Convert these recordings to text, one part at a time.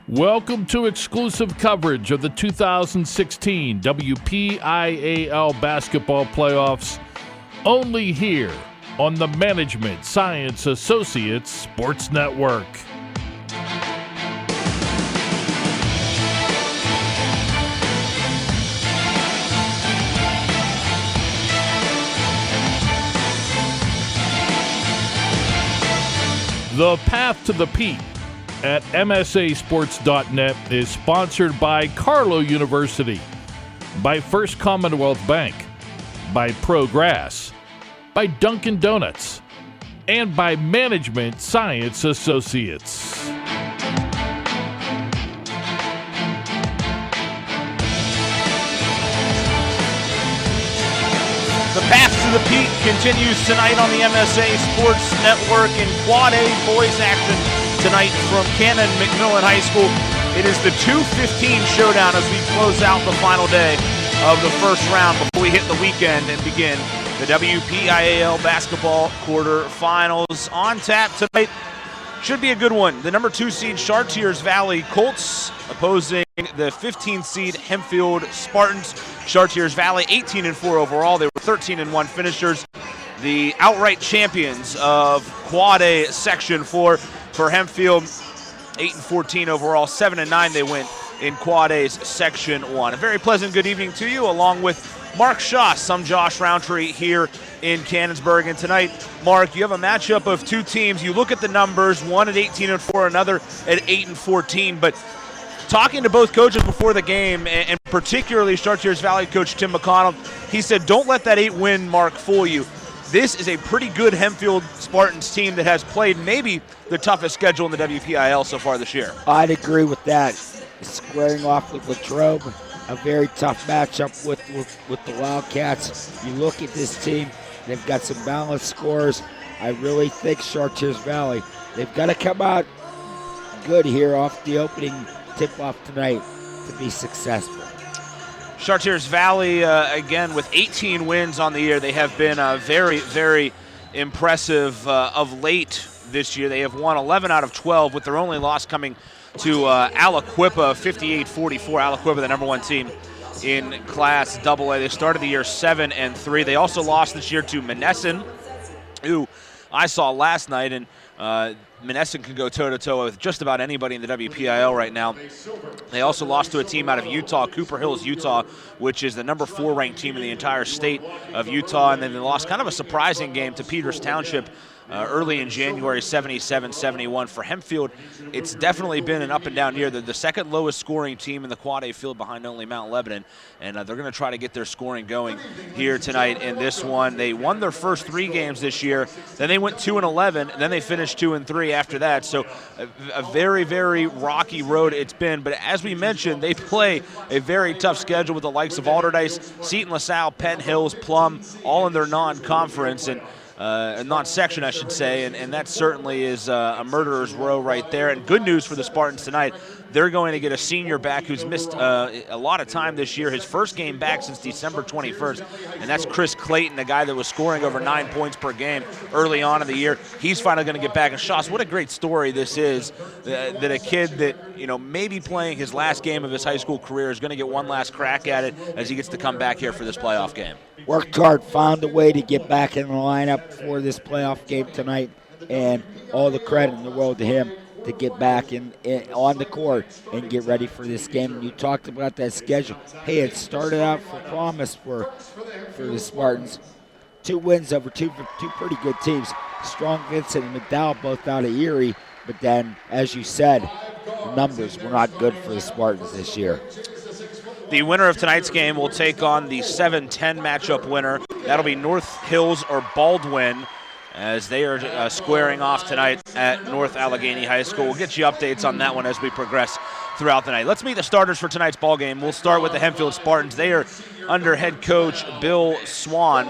Welcome to exclusive coverage of the 2016 WPIAL basketball playoffs, only here on the Management Science Associates Sports Network. The Path to the Peak at MSAsports.net is sponsored by Carlow University, by First Commonwealth Bank, by ProGrass, by Dunkin' Donuts, and by Management Science Associates. The Path to the Peak continues tonight on the MSA Sports Network in Quad A boys action tonight from Canon-McMillan High School. It is the 2:15 showdown as we close out the final day of the first round before we hit the weekend and begin the WPIAL basketball quarterfinals. On tap tonight should be a good one. The number 2 seed Chartiers Valley Colts opposing the 15th seed Hempfield Spartans. Chartiers Valley 18-4 overall. They were 13-1 finishers. The outright champions of Quad A Section 4 for Hempfield, 8-14 overall, 7-9 they went in Quad A's Section 1. A very pleasant good evening to you, along with Mark Schaas. I'm Josh Rowntree here in Cannonsburg. And tonight, Mark, you have a matchup of two teams. You look at the numbers, one at 18-4, another at 8-14. But talking to both coaches before the game, and particularly Chartiers Valley coach Tim McConnell, he said, don't let that 8-win mark fool you. This is a pretty good Hempfield Spartans team that has played maybe the toughest schedule in the WPIAL so far this year. I'd agree with that. Squaring off with Latrobe, a very tough matchup with the Wildcats. You look at this team, they've got some balanced scores. I really think Chartiers Valley, they've got to come out good here off the opening tip-off tonight to be successful. Chartiers Valley, again, with 18 wins on the year. They have been very, very impressive of late this year. They have won 11 out of 12, with their only loss coming to Aliquippa, 58-44. Aliquippa, the number 1 team in Class AA. They started the year 7-3. They also lost this year to Monessen, who I saw last night, and Monessen can go toe-to-toe with just about anybody in the WPIAL right now. They also lost to a team out of Utah, Cooper Hills, Utah, which is the number 4 ranked team in the entire state of Utah. And then they lost kind of a surprising game to Peters Township early in January, 77-71. For Hempfield, it's definitely been an up-and-down year. They're the second lowest scoring team in the Quad A field behind only Mount Lebanon, and they're going to try to get their scoring going here tonight in this one. They won their first 3 games this year, then they went 2-11, and then they finished 2-3 after that. So a very, very rocky road it's been. But as we mentioned, they play a very tough schedule with the likes of Alderdice, Seton LaSalle, Penn Hills, Plum, all in their non-conference, and non-section, I should say, and that certainly is a murderer's row right there. And good news for the Spartans tonight, they're going to get a senior back who's missed a lot of time this year, his first game back since December 21st, and that's Chris Clayton, the guy that was scoring over 9 points per game early on in the year. He's finally going to get back. And Schaas, what a great story this is, that a kid that, maybe playing his last game of his high school career is going to get one last crack at it as he gets to come back here for this playoff game. Worked hard, found a way to get back in the lineup for this playoff game tonight, and all the credit in the world to him to get back on the court and get ready for this game. And you talked about that schedule. Hey, it started out for promise for the Spartans. 2 wins over two pretty good teams. Strong Vincent and McDowell both out of Erie, but then, as you said, the numbers were not good for the Spartans this year. The winner of tonight's game will take on the 7-10 matchup winner. That'll be North Hills or Baldwin, as they are squaring off tonight at North Allegheny High School. We'll get you updates on that one as we progress throughout the night. Let's meet the starters for tonight's ball game. We'll start with the Hempfield Spartans. They are under head coach Bill Swan,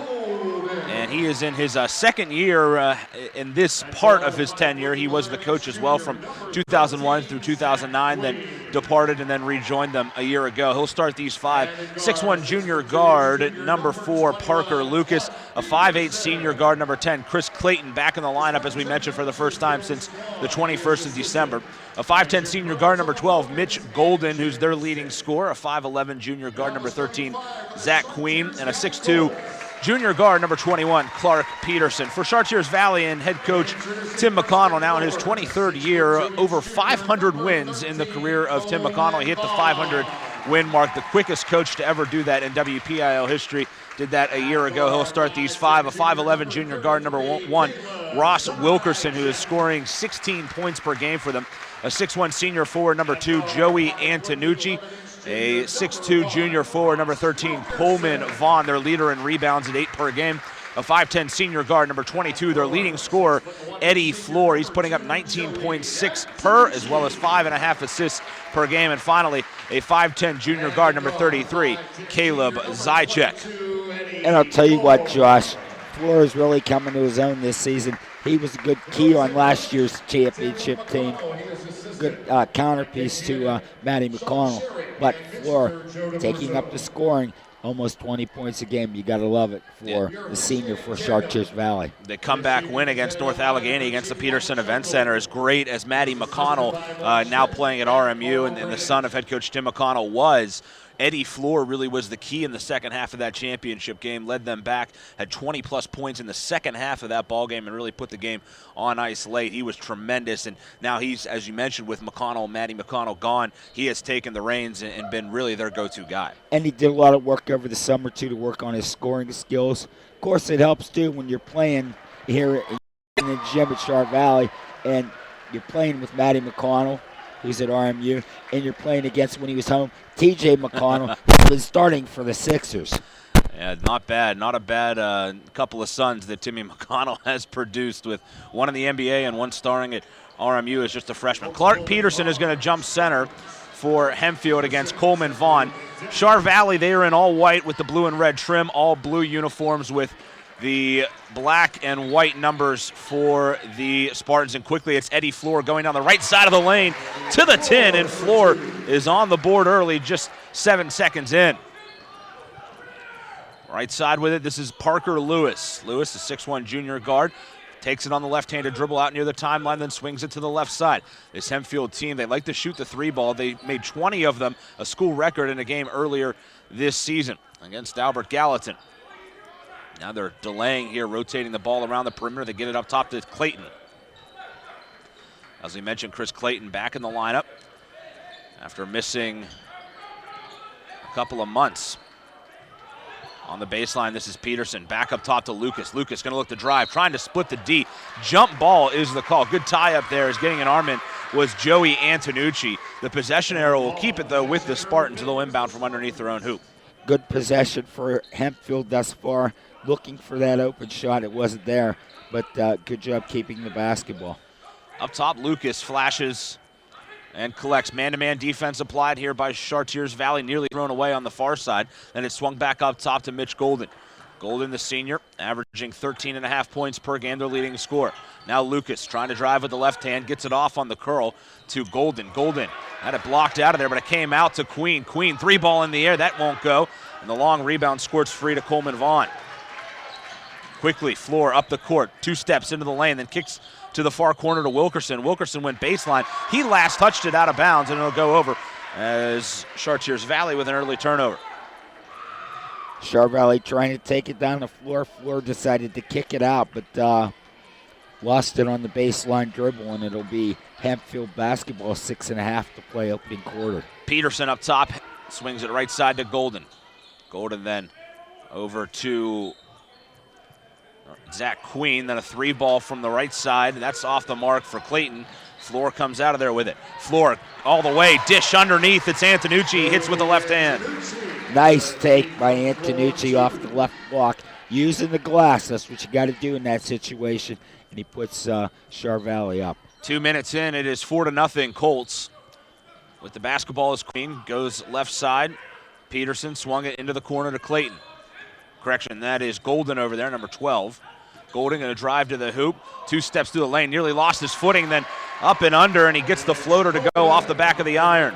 and he is in his second year in this part of his tenure. He was the coach as well from 2001 through 2009, then departed and then rejoined them a year ago. He'll start these 5. 6'1 junior guard, number 4, Parker Lucas. A 5'8 senior guard, number 10, Chris Clayton, back in the lineup, as we mentioned, for the first time since the 21st of December. A 5'10 senior guard, number 12, Mitch Golden, who's their leading scorer. A 5'11 junior guard, number 13, Zach Queen. And a 6'2 junior guard, number 21, Clark Peterson. For Chartiers Valley and head coach Tim McConnell, now in his 23rd year, over 500 wins in the career of Tim McConnell. He hit the 500 win mark, the quickest coach to ever do that in WPIAL history. Did that a year ago. He'll start these five. A 5'11 junior guard, number 1, Ross Wilkerson, who is scoring 16 points per game for them. A 6'1 senior forward, number 2, Joey Antonucci. A 6'2 junior forward, number 13, Coleman Vaughn, their leader in rebounds at 8 per game. A 5'10 senior guard, number 22, their leading scorer, Eddie Floor. He's putting up 19.6 per, as well as 5.5 assists per game. And finally, a 5'10 junior guard, number 33, Caleb Zychek. And I'll tell you what, Josh, Floor is really coming to his own this season. He was a good key on last year's championship team. Good counterpiece to Matty McConnell. But Floor taking up the scoring, almost 20 points a game. You got to love it for the senior for Chartiers Valley. The comeback win against North Allegheny against the Peterson Event Center is great, as Matty McConnell, now playing at RMU, and the son of head coach Tim McConnell was. Eddie Floor really was the key in the second half of that championship game, led them back, had 20-plus points in the second half of that ball game, and really put the game on ice late. He was tremendous, and now he's, as you mentioned, with McConnell, Matty McConnell gone, he has taken the reins and been really their go-to guy. And he did a lot of work over the summer, too, to work on his scoring skills. Of course, it helps, too, when you're playing here in the gym at Chart Valley, and you're playing with Matty McConnell, who's at RMU, and you're playing against, when he was home, T.J. McConnell, who was starting for the Sixers. Yeah, not bad. Not a bad couple of sons that Timmy McConnell has produced, with one in the NBA and one starring at RMU as just a freshman. Clark Peterson is going to jump center for Hempfield against Coleman Vaughn. Char Valley, they are in all white with the blue and red trim, all blue uniforms with the black and white numbers for the Spartans. And quickly, it's Eddie Floor going down the right side of the lane to the 10, and Floor is on the board early, just 7 seconds in. Right side with it, this is Parker Lewis. Lewis, a 6'1 junior guard, takes it on the left-handed dribble out near the timeline, then swings it to the left side. This Hempfield team, they like to shoot the 3 ball. They made 20 of them, a school record in a game earlier this season against Albert Gallatin. Now they're delaying here, rotating the ball around the perimeter. They get it up top to Clayton. As we mentioned, Chris Clayton back in the lineup after missing a couple of months. On the baseline, this is Peterson. Back up top to Lucas. Lucas going to look to drive, trying to split the D. Jump ball is the call. Good tie up there, as getting an arm in was Joey Antonucci. The possession arrow will keep it, though, with the Spartans, a little inbound from underneath their own hoop. Good possession for Hempfield thus far. Looking for that open shot. It wasn't there, but good job keeping the basketball. Up top, Lucas flashes and collects. Man-to-man defense applied here by Chartiers Valley, nearly thrown away on the far side. Then it swung back up top to Mitch Golden. Golden, the senior, averaging 13.5 points per game, their leading scorer. Now Lucas trying to drive with the left hand, gets it off on the curl to Golden. Golden had it blocked out of there, but it came out to Queen. Queen, 3-ball in the air, that won't go. And the long rebound squirts free to Coleman Vaughn. Quickly, Floor up the court, 2 steps into the lane, then kicks to the far corner to Wilkerson. Wilkerson went baseline. He last touched it out of bounds, and it'll go over as Chartiers Valley with an early turnover. Char Valley trying to take it down the floor. Floor decided to kick it out, but lost it on the baseline dribble, and it'll be Hempfield basketball, 6.5 to play opening quarter. Peterson up top, swings it right side to Golden. Golden then over to Zach Queen, then a 3-ball from the right side. That's off the mark for Clayton. Floor comes out of there with it. Floor all the way, dish underneath. It's Antonucci, hits with the left hand. Nice take by Antonucci off the left block. Using the glass, that's what you got to do in that situation. And he puts Char Valley up. 2 minutes in, it is 4-0 Colts. With the basketball as Queen goes left side. Peterson swung it into the corner to Clayton. Correction, that is Golden over there, number 12. Golden going to drive to the hoop. 2 steps through the lane, nearly lost his footing, then up and under, and he gets the floater to go off the back of the iron.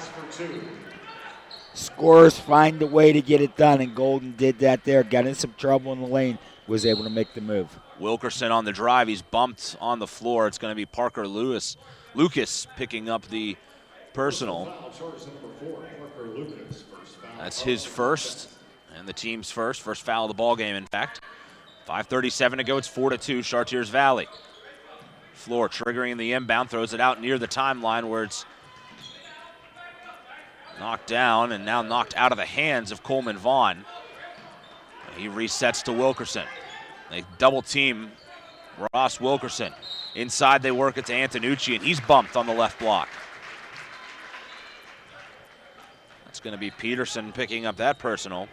Scorers find a way to get it done, and Golden did that there. Got in some trouble in the lane, was able to make the move. Wilkerson on the drive. He's bumped on the floor. It's going to be Parker Lewis Lucas picking up the personal. That's his first and the team's first foul of the ball game, in fact. 5:37 to go. It's 4-2 Chartiers Valley. Floor triggering the inbound, throws it out near the timeline where it's knocked down and now knocked out of the hands of Coleman Vaughn. He resets to Wilkerson. They double team Ross Wilkerson. Inside they work it to Antonucci, and he's bumped on the left block. That's going to be Peterson picking up that personal.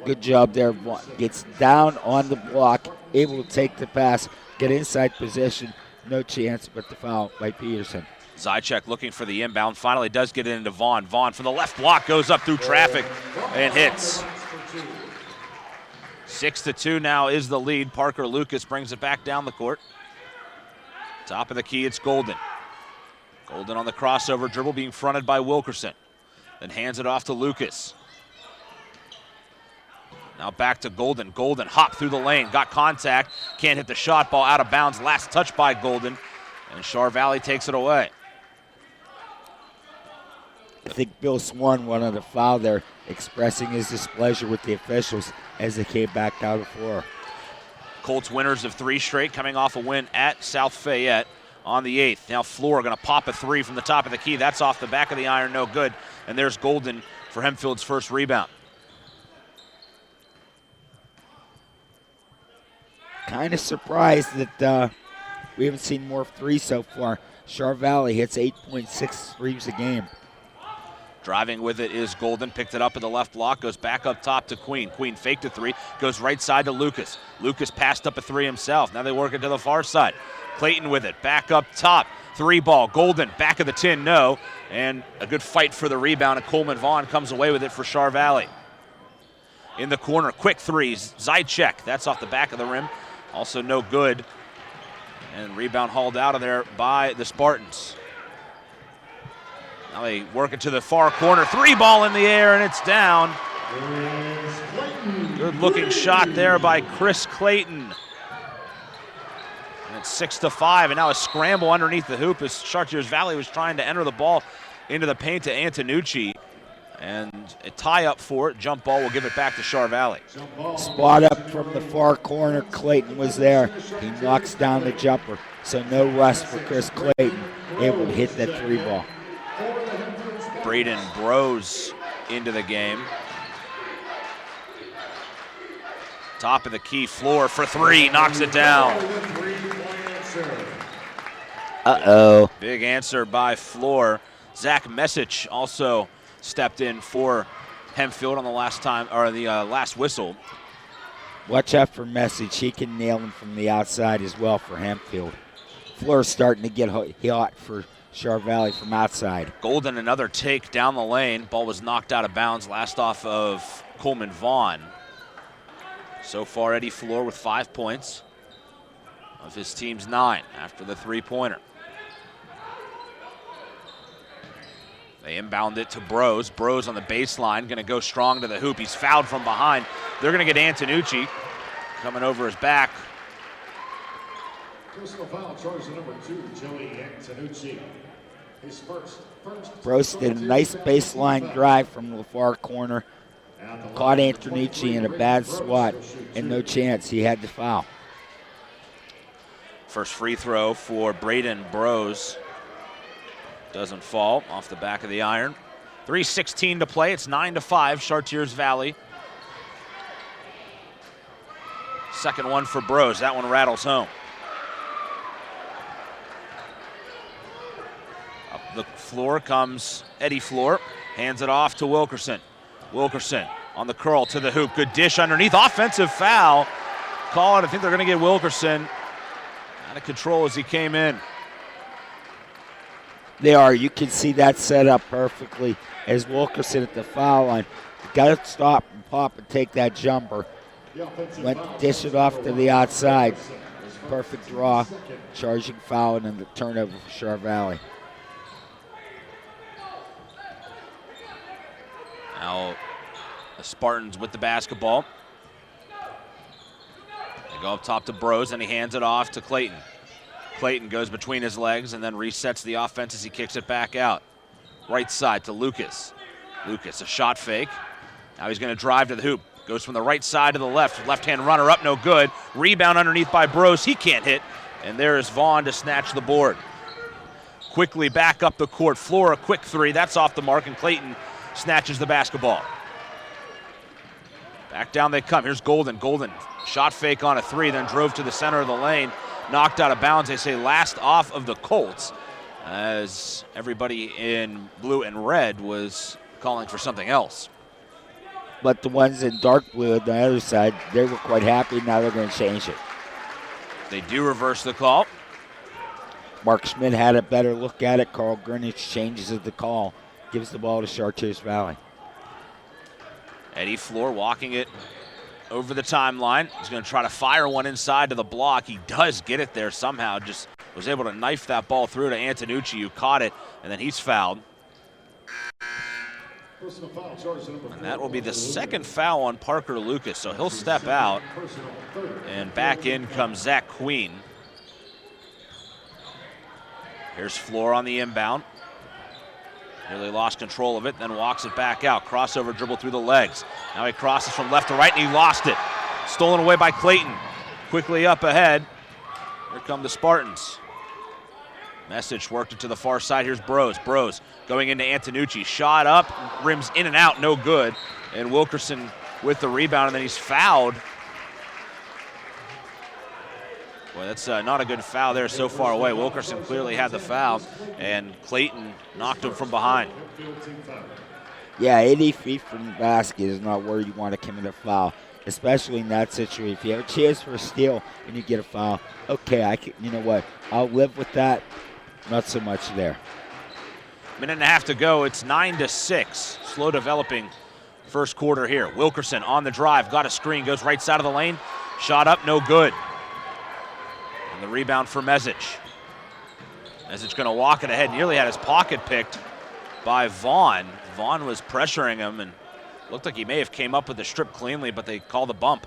Good job there. Gets down on the block, able to take the pass, get inside position. No chance but the foul by Peterson. Zychek looking for the inbound, finally does get it into Vaughn. Vaughn from the left block goes up through traffic and hits. 6-2 now is the lead. Parker Lucas brings it back down the court. Top of the key, it's Golden. Golden on the crossover dribble, being fronted by Wilkerson. Then hands it off to Lucas. Now back to Golden. Golden hopped through the lane, got contact, can't hit the shot, ball out of bounds. Last touch by Golden, and Char Valley takes it away. I think Bill Swan wanted a foul there, expressing his displeasure with the officials as they came back down the floor. Colts winners of 3 straight, coming off a win at South Fayette on the 8th. Now Floor going to pop a 3 from the top of the key. That's off the back of the iron, no good. And there's Golden for Hempfield's first rebound. Kind of surprised that we haven't seen more 3s so far. Char Valley hits 8.6 threes a game. Driving with it is Golden, picked it up at the left block, goes back up top to Queen. Queen faked a 3, goes right side to Lucas. Lucas passed up a 3 himself. Now they work it to the far side. Clayton with it, back up top. 3 ball, Golden, back of the tin, no. And a good fight for the rebound, and Coleman Vaughn comes away with it for Char Valley. In the corner, quick 3s, Zychek, that's off the back of the rim. Also no good. And rebound hauled out of there by the Spartans. Now they work it to the far corner. 3 ball in the air, and it's down. Good looking shot there by Chris Clayton. And it's 6-5, and now a scramble underneath the hoop as Chartiers Valley was trying to enter the ball into the paint to Antonucci. And a tie up for it. Jump ball will give it back to Char Valley. Spot up from the far corner. Clayton was there. He knocks down the jumper. So no rust for Chris Clayton. Able to hit that 3 ball. Braden Bros into the game. Top of the key, Floor for 3, knocks it down. Uh-oh. Big answer by Floor. Zach Messich also stepped in for Hempfield on the last whistle. Watch out for Message. He can nail him from the outside as well for Hempfield. Floor's starting to get hot for Char Valley from outside. Golden, another take down the lane. Ball was knocked out of bounds, last off of Coleman Vaughn. So far, Eddie Floor with 5 points of his team's 9 after the 3-pointer. They inbound it to Bros. Bros on the baseline, going to go strong to the hoop. He's fouled from behind. They're going to get Antonucci coming over his back. Personal foul, charge number 2, Joey Antonucci. His first. Bros did a nice baseline drive from the far corner. Caught Antonucci in a bad swat, and no chance. He had to foul. First free throw for Braden Bros. Doesn't fall off the back of the iron. 3:16 to play. It's 9-5, Chartiers Valley. Second one for Bros. That one rattles home. Up the floor comes Eddie Floor. Hands it off to Wilkerson. Wilkerson on the curl to the hoop. Good dish underneath. Offensive foul. Call it. I think they're going to get Wilkerson out of control as he came in. They are. You can see that set up perfectly as Wilkerson at the foul line. Got to stop and pop and take that jumper. Went to dish it off to the outside. Perfect draw. Charging foul and then the turnover for Char Valley. Now the Spartans with the basketball. They go up top to Bros and he hands it off to Clayton. Clayton goes between his legs and then resets the offense as he kicks it back out. Right side to Lucas. Lucas, a shot fake. Now he's going to drive to the hoop. Goes from the right side to the left. Left-hand runner up, no good. Rebound underneath by Bros. He can't hit. And there is Vaughn to snatch the board. Quickly back up the court. Flora, quick three. That's off the mark, and Clayton snatches the basketball. Back down they come. Here's Golden. Golden, shot fake on a three, then drove to the center of the lane. Knocked out of bounds. They say last off of the Colts, as everybody in blue and red was calling for something else. But the ones in dark blue on the other side, they were quite happy. Now they're going to change it. They do reverse the call. Mark Schmidt had a better look at it. Carl Greenwich changes the call, gives the ball to Chartiers Valley. Eddie Floor walking it over the timeline. He's going to try to fire one inside to the block. He does get it there somehow. Just was able to knife that ball through to Antonucci, who caught it, and then he's fouled. And that will be the second foul on Parker Lucas, so he'll step out. And back in comes Zach Queen. Here's Floor on the inbound. Nearly lost control of it, then walks it back out. Crossover dribble through the legs. Now he crosses from left to right, and he lost it. Stolen away by Clayton. Quickly up ahead. Here come the Spartans. Message worked it to the far side. Here's Bros. Bros going into Antonucci. Shot up, rims in and out, no good. And Wilkerson with the rebound, and then he's fouled. Boy, that's not a good foul there so far away. Wilkerson clearly had the foul, and Clayton knocked him from behind. Yeah, 80 feet from the basket is not where you want to commit a foul, especially in that situation. If you have a chance for a steal and you get a foul, okay, you know what? I'll live with that. Not so much there. Minute and a half to go. It's 9-6. Slow developing first quarter here. Wilkerson on the drive, got a screen, goes right side of the lane. Shot up, no good. And the rebound for Mesic. Mesic going to walk it ahead. Nearly had his pocket picked by Vaughn. Vaughn was pressuring him and looked like he may have came up with the strip cleanly, but they called a bump.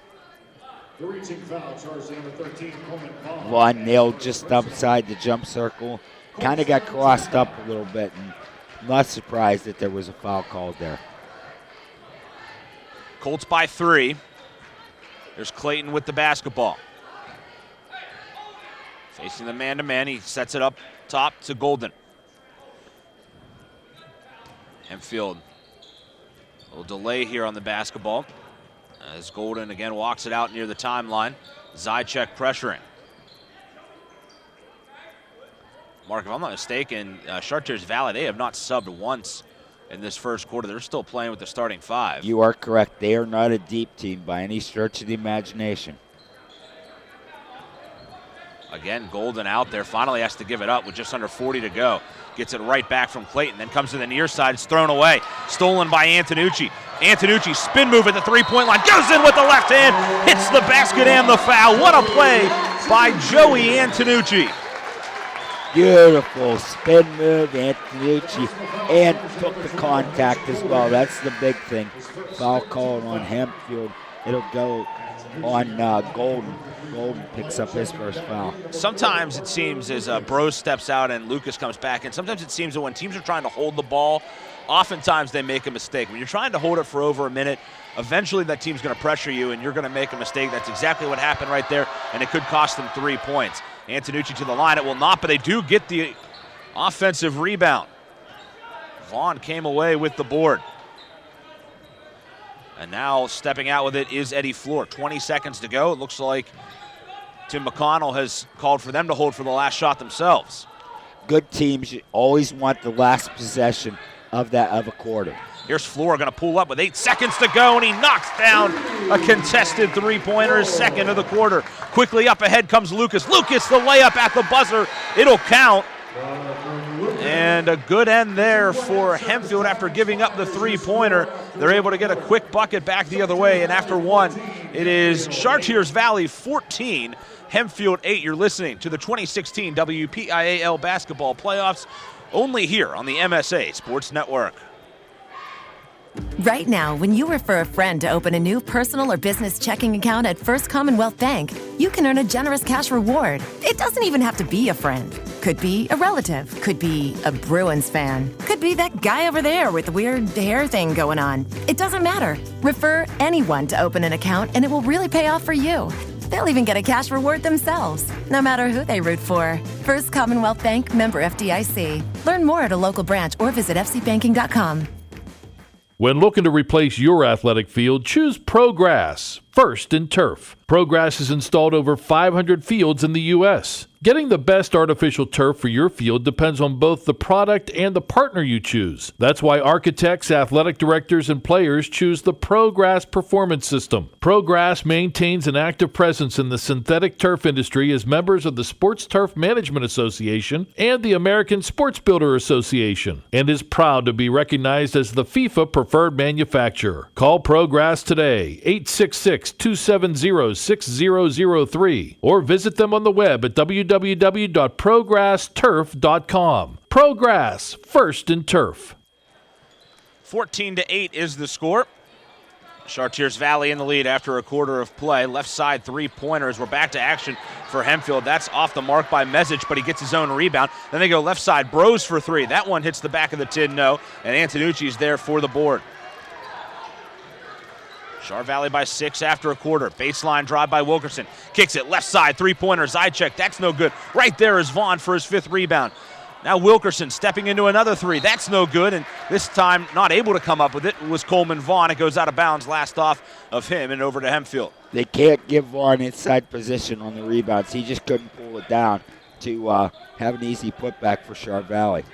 Vaughn nailed just outside the jump circle. Kind of got crossed up a little bit, and I'm not surprised that there was a foul called there. Colts by 3. There's Clayton with the basketball. Facing the man-to-man, he sets it up top to Golden. Hempfield, a little delay here on the basketball as Golden again walks it out near the timeline. Zychek pressuring. Mark, if I'm not mistaken, Chartiers Valley, they have not subbed once in this first quarter. They're still playing with the starting 5. You are correct. They are not a deep team by any stretch of the imagination. Again, Golden out there, finally has to give it up with just under 40 to go. Gets it right back from Clayton, then comes to the near side, it's thrown away. Stolen by Antonucci. Antonucci, spin move at the three-point line, goes in with the left hand, hits the basket and the foul. What a play by Joey Antonucci. Beautiful spin move, Antonucci, and took the contact as well. That's the big thing. Foul called on Hempfield. It'll go on Golden. Golden picks up his first foul. Sometimes it seems as Bros steps out and Lucas comes back, and sometimes it seems that when teams are trying to hold the ball, oftentimes they make a mistake. When you're trying to hold it for over a minute, eventually that team's going to pressure you and you're going to make a mistake. That's exactly what happened right there, and it could cost them 3 points. Antonucci to the line, it will not, but they do get the offensive rebound. Vaughn came away with the board. And now stepping out with it is Eddie Floor. 20 seconds to go. It looks like Tim McConnell has called for them to hold for the last shot themselves. Good teams always want the last possession of a quarter. Here's Floor going to pull up with 8 seconds to go, and he knocks down a contested three-pointer, his second of the quarter. Quickly up ahead comes Lucas. Lucas, the layup at the buzzer. It'll count. And a good end there for Hempfield after giving up the three-pointer. They're able to get a quick bucket back the other way, and after one, it is Chartiers Valley 14, Hempfield 8. You're listening to the 2016 WPIAL basketball playoffs only here on the MSA Sports Network. Right now, when you refer a friend to open a new personal or business checking account at First Commonwealth Bank, you can earn a generous cash reward. It doesn't even have to be a friend. Could be a relative. Could be a Bruins fan. Could be that guy over there with the weird hair thing going on. It doesn't matter. Refer anyone to open an account and it will really pay off for you. They'll even get a cash reward themselves, no matter who they root for. First Commonwealth Bank, member FDIC. Learn more at a local branch or visit fcbanking.com. When looking to replace your athletic field, choose ProGrass, first in turf. ProGrass has installed over 500 fields in the U.S. Getting the best artificial turf for your field depends on both the product and the partner you choose. That's why architects, athletic directors, and players choose the ProGrass Performance System. ProGrass maintains an active presence in the synthetic turf industry as members of the Sports Turf Management Association and the American Sports Builder Association, and is proud to be recognized as the FIFA preferred manufacturer. Call ProGrass today, 866-270-6003, or visit them on the web at www.progressturf.com. ProGrass, first in turf. 14-8 is the score. Chartiers Valley in the lead after a quarter of play. Left side three-pointers. We're back to action for Hempfield. That's off the mark by Mesic, but he gets his own rebound. Then they go left side. Bros for three. That one hits the back of the tin, no. And Antonucci's there for the board. Char Valley by 6 after a quarter. Baseline drive by Wilkerson. Kicks it left side, three-pointer. Zychek, that's no good. Right there is Vaughn for his 5th rebound. Now Wilkerson stepping into another three. That's no good, and this time not able to come up with it was Coleman Vaughn. It goes out of bounds, last off of him and over to Hempfield. They can't give Vaughn inside position on the rebounds. He just couldn't pull it down to have an easy putback for Char Valley.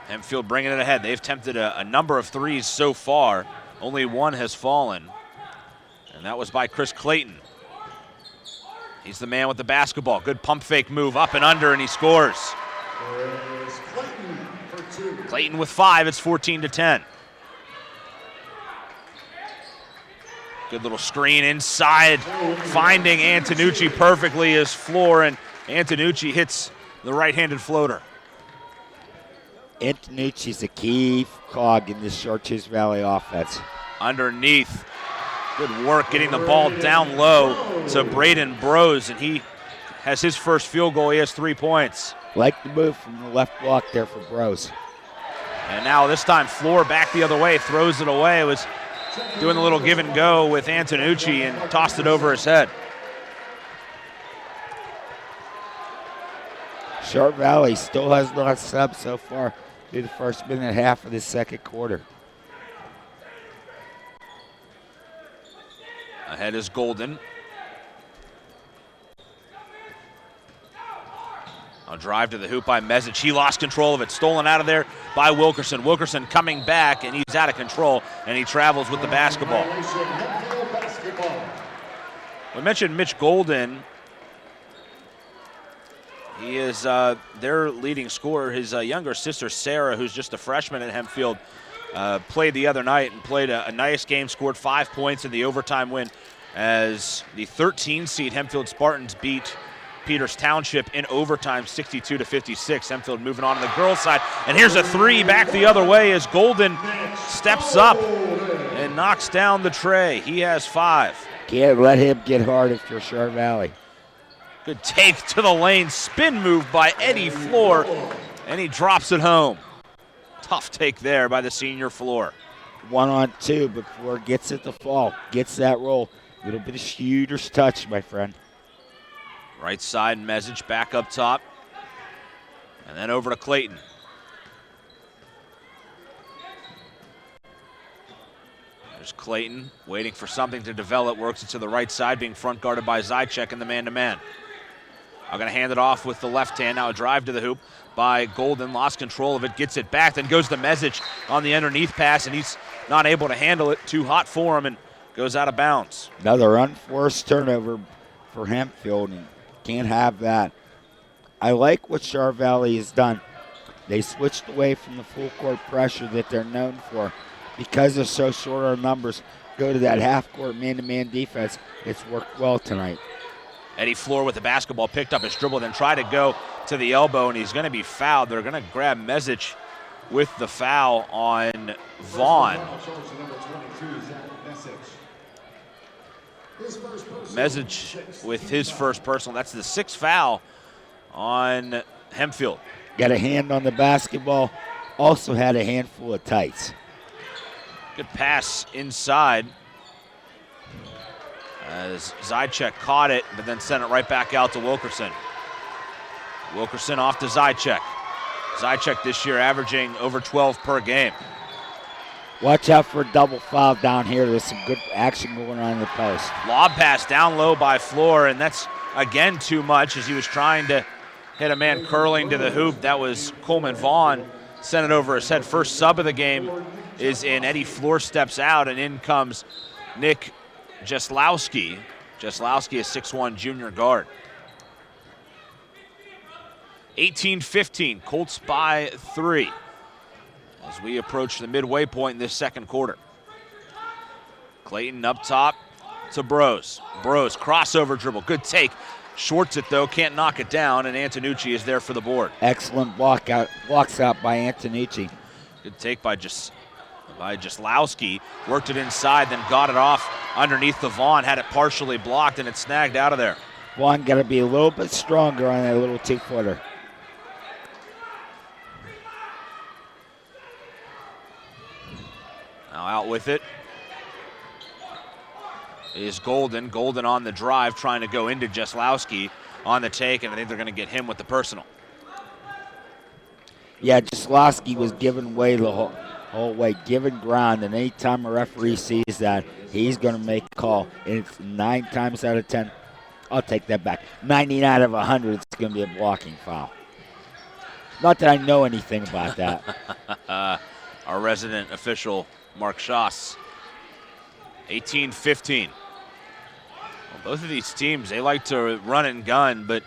Hempfield bringing it ahead. They've attempted a number of threes so far. Only one has fallen, and that was by Chris Clayton. He's the man with the basketball. Good pump fake move up and under, and he scores. Clayton with 5. It's 14-10. Good little screen inside, finding Antonucci perfectly his floor, and Antonucci hits the right-handed floater. Antonucci's a key cog in this Chartiers Valley offense. Underneath. Good work getting the ball down low to Braden Bros, and he has his first field goal. He has 3 points. Like the move from the left block there for Bros. And now this time Floor back the other way, throws it away. Was doing a little give and go with Antonucci and tossed it over his head. Char Valley still has not subbed so far through the first minute and a half of the second quarter. Ahead is Golden. A drive to the hoop by Mesic. He lost control of it. Stolen out of there by Wilkerson. Wilkerson coming back, and he's out of control, and he travels with the basketball. We mentioned Mitch Golden. He is their leading scorer. His younger sister, Sarah, who's just a freshman at Hempfield, played the other night and played a nice game, scored 5 points in the overtime win as the 13 seed Hempfield Spartans beat Peters Township in overtime 62-56. Hempfield moving on to the girls' side. And here's a three back the other way as Golden steps up and knocks down the tray. He has 5. Can't let him get hard if you're Char Valley. Good take to the lane. Spin move by Eddie Floor, and he drops it home. Tough take there by the senior Floor. 1-on-2, but Floor gets it to fall, gets that roll. A little bit of shooter's touch, my friend. Right side, Mesic back up top. And then over to Clayton. There's Clayton waiting for something to develop. Works it to the right side, being front guarded by Zychek in the man-to-man. I'm going to hand it off with the left hand. Now a drive to the hoop by Golden. Lost control of it, gets it back, then goes to Mesic on the underneath pass, and he's not able to handle it. Too hot for him and goes out of bounds. Another unforced turnover for Hempfield, and can't have that. I like what Char Valley has done. They switched away from the full court pressure that they're known for. Because they're so short on numbers, go to that half-court man-to-man defense. It's worked well tonight. Eddie Floor with the basketball, picked up his dribble, then tried to go to the elbow, and he's going to be fouled. They're going to grab Mesic with the foul on Vaughn. Message with his first personal. That's the 6th foul on Hempfield. Got a hand on the basketball. Also had a handful of tights. Good pass inside. As Zychek caught it, but then sent it right back out to Wilkerson. Wilkerson off to Zychek. Zychek this year averaging over 12 per game. Watch out for a double foul down here. There's some good action going on in the post. Lob pass down low by Floor, and that's again too much as he was trying to hit a man curling to the hoop. That was Coleman Vaughn. Sent it over his head. First sub of the game is in. Eddie Floor steps out, and in comes Nick Jaslowski. Jaslowski, a 6'1 junior guard. 18-15, Colts by 3 as we approach the midway point in this second quarter. Clayton up top to Bros. Bros, crossover dribble, good take. Shorts it though, can't knock it down, and Antonucci is there for the board. Excellent blocks out by Antonucci. Good take by Jaslowski. Worked it inside, then got it off underneath the Vaughn. Had it partially blocked, and it snagged out of there. Vaughn got to be a little bit stronger on that little 2-footer. Now out with it is Golden. Golden on the drive, trying to go into Jaslowski on the take, and I think they're going to get him with the personal. Yeah, Jaslowski was giving way the whole way, giving ground, and anytime a referee sees that, he's going to make a call. And it's 9 times out of 10. I'll take that back. 99 out of 100, it's going to be a blocking foul. Not that I know anything about that. Our resident official, Mark Schaas. 18-15. Well, both of these teams, they like to run and gun, but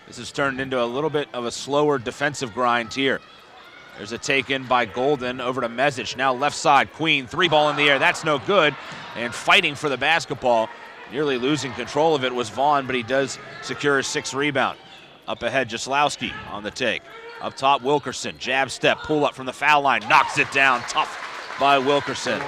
this has turned into a little bit of a slower defensive grind here. There's a take in by Golden over to Mesic. Now left side, Queen, 3-ball in the air. That's no good. And fighting for the basketball, nearly losing control of it was Vaughn, but he does secure his 6th rebound. Up ahead, Jaslowski on the take. Up top, Wilkerson, jab step, pull up from the foul line, knocks it down, tough by Wilkerson.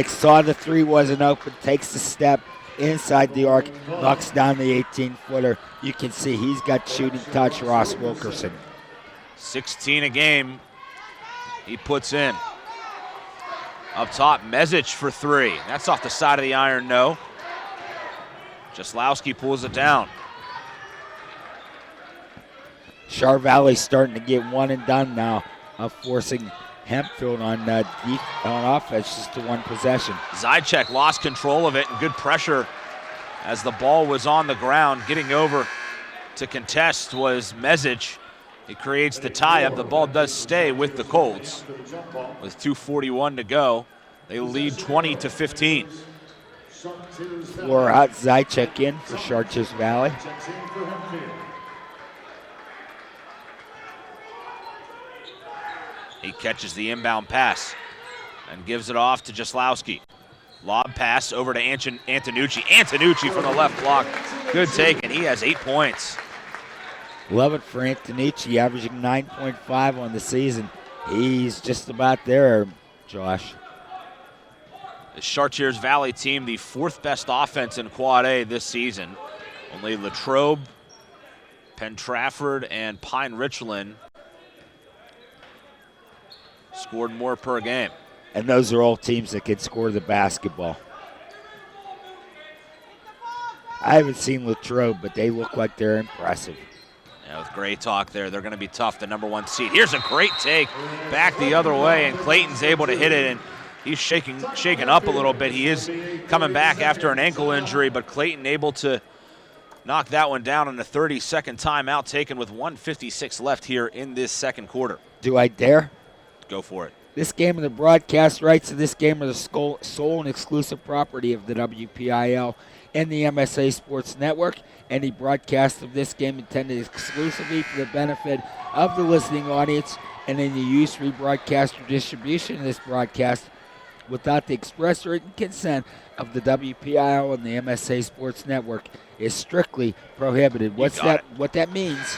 Saw the 3 wasn't open, takes the step inside the arc, knocks down the 18-footer. You can see he's got shooting touch, Ross Wilkerson. 16 a game he puts in. Up top, Mesic for 3. That's off the side of the iron, no. Jaslowski pulls it down. Char Valley starting to get one and done now, forcing Hempfield on offense just to 1 possession. Zychek lost control of it, and good pressure as the ball was on the ground. Getting over to contest was Mesic. He creates the tie-up. The ball does stay with the Colts. With 2:41 to go, they lead 20-15. Floor out, Zychek in for Chartiers Valley. He catches the inbound pass and gives it off to Jaslowski. Lob pass over to Antonucci. Antonucci from the left block. Good take, and he has 8 points. Love it for Antonucci, averaging 9.5 on the season. He's just about there, Josh. The Chartiers Valley team, the 4th best offense in Quad A this season. Only Latrobe, Penn Trafford, and Pine Richland scored more per game. And those are all teams that can score the basketball. I haven't seen Latrobe, but they look like they're impressive. Yeah, with Gray talk there, they're going to be tough, the number 1 seed. Here's a great take back the other way, and Clayton's able to hit it, and he's shaking up a little bit. He is coming back after an ankle injury, but Clayton able to knock that one down on a 30-second timeout taken with 1:56 left here in this second quarter. Do I dare? Go for it. This game and the broadcast rights of this game are the sole and exclusive property of the WPIAL and the MSA Sports Network. Any broadcast of this game intended exclusively for the benefit of the listening audience, and any use, rebroadcast, or distribution of this broadcast without the express written consent of the WPIAL and the MSA Sports Network is strictly prohibited. What that means?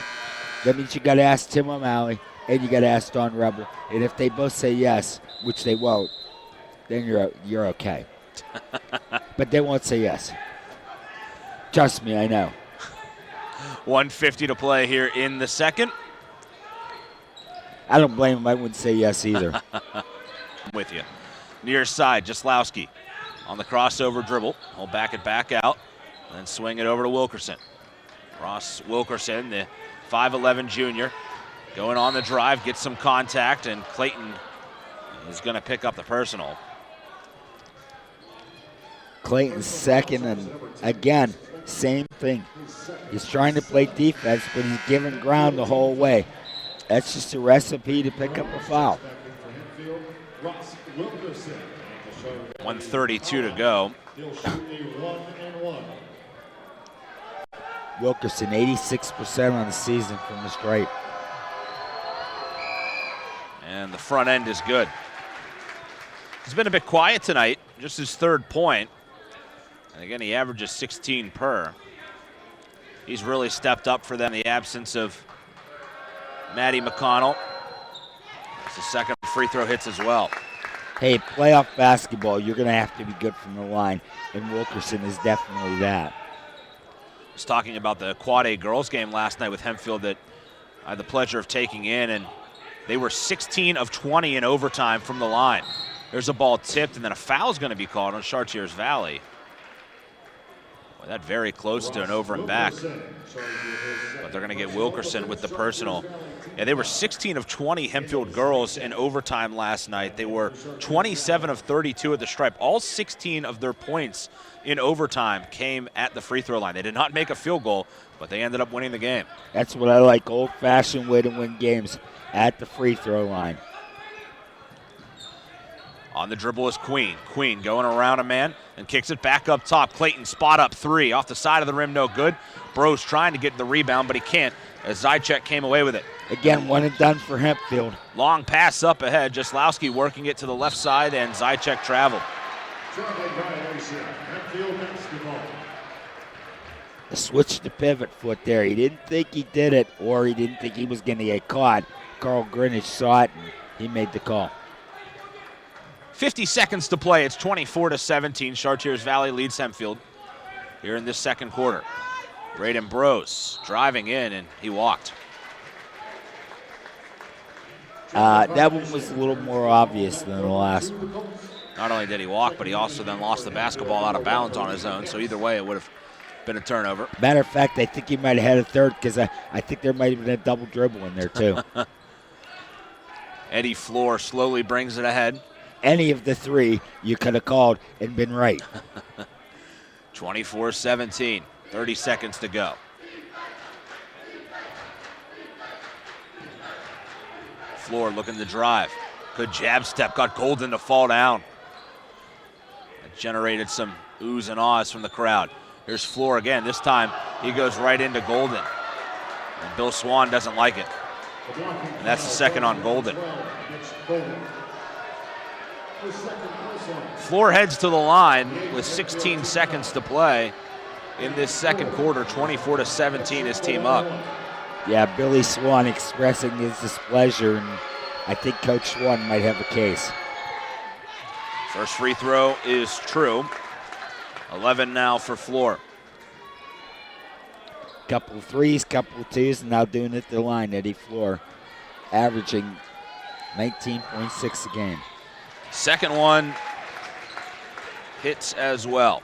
That means you got to ask Tim O'Malley and you got to ask Don Rebel. And if they both say yes, which they won't, then you're okay. But they won't say yes. Trust me, I know. 1:50 to play here in the second. I don't blame him. I wouldn't say yes either. I'm with you. Near side, Jaslowski on the crossover dribble. He'll back it back out and then swing it over to Wilkerson. Ross Wilkerson, the 5'11 junior, going on the drive, gets some contact, and Clayton is going to pick up the personal. Clayton's second, and again, same thing. He's trying to play defense, but he's giving ground the whole way. That's just a recipe to pick up a foul. 1:32 to go. Wilkerson, 86% on the season from the stripe. And the front end is good. He's been a bit quiet tonight, just his third point. And again, he averages 16 per. He's really stepped up for them in the absence of Matty McConnell. It's the second free throw hits as well. Hey, playoff basketball, you're going to have to be good from the line, and Wilkerson is definitely that. I was talking about the Quad A girls game last night with Hempfield that I had the pleasure of taking in, and they were 16 of 20 in overtime from the line. There's a ball tipped, and then a foul is going to be called on Chartiers Valley. Boy, that very close to an over and back. But they're going to get Wilkerson with the personal. Yeah, they were 16 of 20 Hempfield girls in overtime last night. They were 27 of 32 at the stripe. All 16 of their points in overtime came at the free throw line. They did not make a field goal, but they ended up winning the game. That's what I like, old-fashioned way to win games, at the free throw line. On the dribble is Queen. Queen going around a man and kicks it back up top. Clayton spot up three. Off the side of the rim, no good. Bro's trying to get the rebound, but he can't as Zychek came away with it. Again, one and done for Hempfield. Long pass up ahead. Jaslowski working it to the left side, and Zychek traveled. The switch to pivot foot there. He didn't think he did it, or he didn't think he was going to get caught. Carl Greenwich saw it, and he made the call. 50 seconds to play. It's 24-17. Chartiers Valley leads Hempfield here in this second quarter. Braden Bros driving in, and he walked. That one was a little more obvious than the last one. Not only did he walk, but he also then lost the basketball out of bounds on his own. So either way, it would have been a turnover. Matter of fact, I think he might have had a third because I think there might have been a double dribble in there too. Eddie Floor slowly brings it ahead. Any of the three you could have called and been right. 24-17, 30 seconds to go. Floor looking to drive. Good jab step, got Golden to fall down. It generated some oohs and ahs from the crowd. Here's Floor again. This time he goes right into Golden. And Bill Swan doesn't like it. And that's the second on Golden. Floor heads to the line with 16 seconds to play in this second quarter. 24-17, his team up. Yeah, Billy Swan expressing his displeasure, and I think Coach Swan might have a case. First free throw is true. 11 now for Floor. Couple of threes, couple of twos, and now doing it at the line, Eddie Floor, averaging 19.6 a game. Second one hits as well.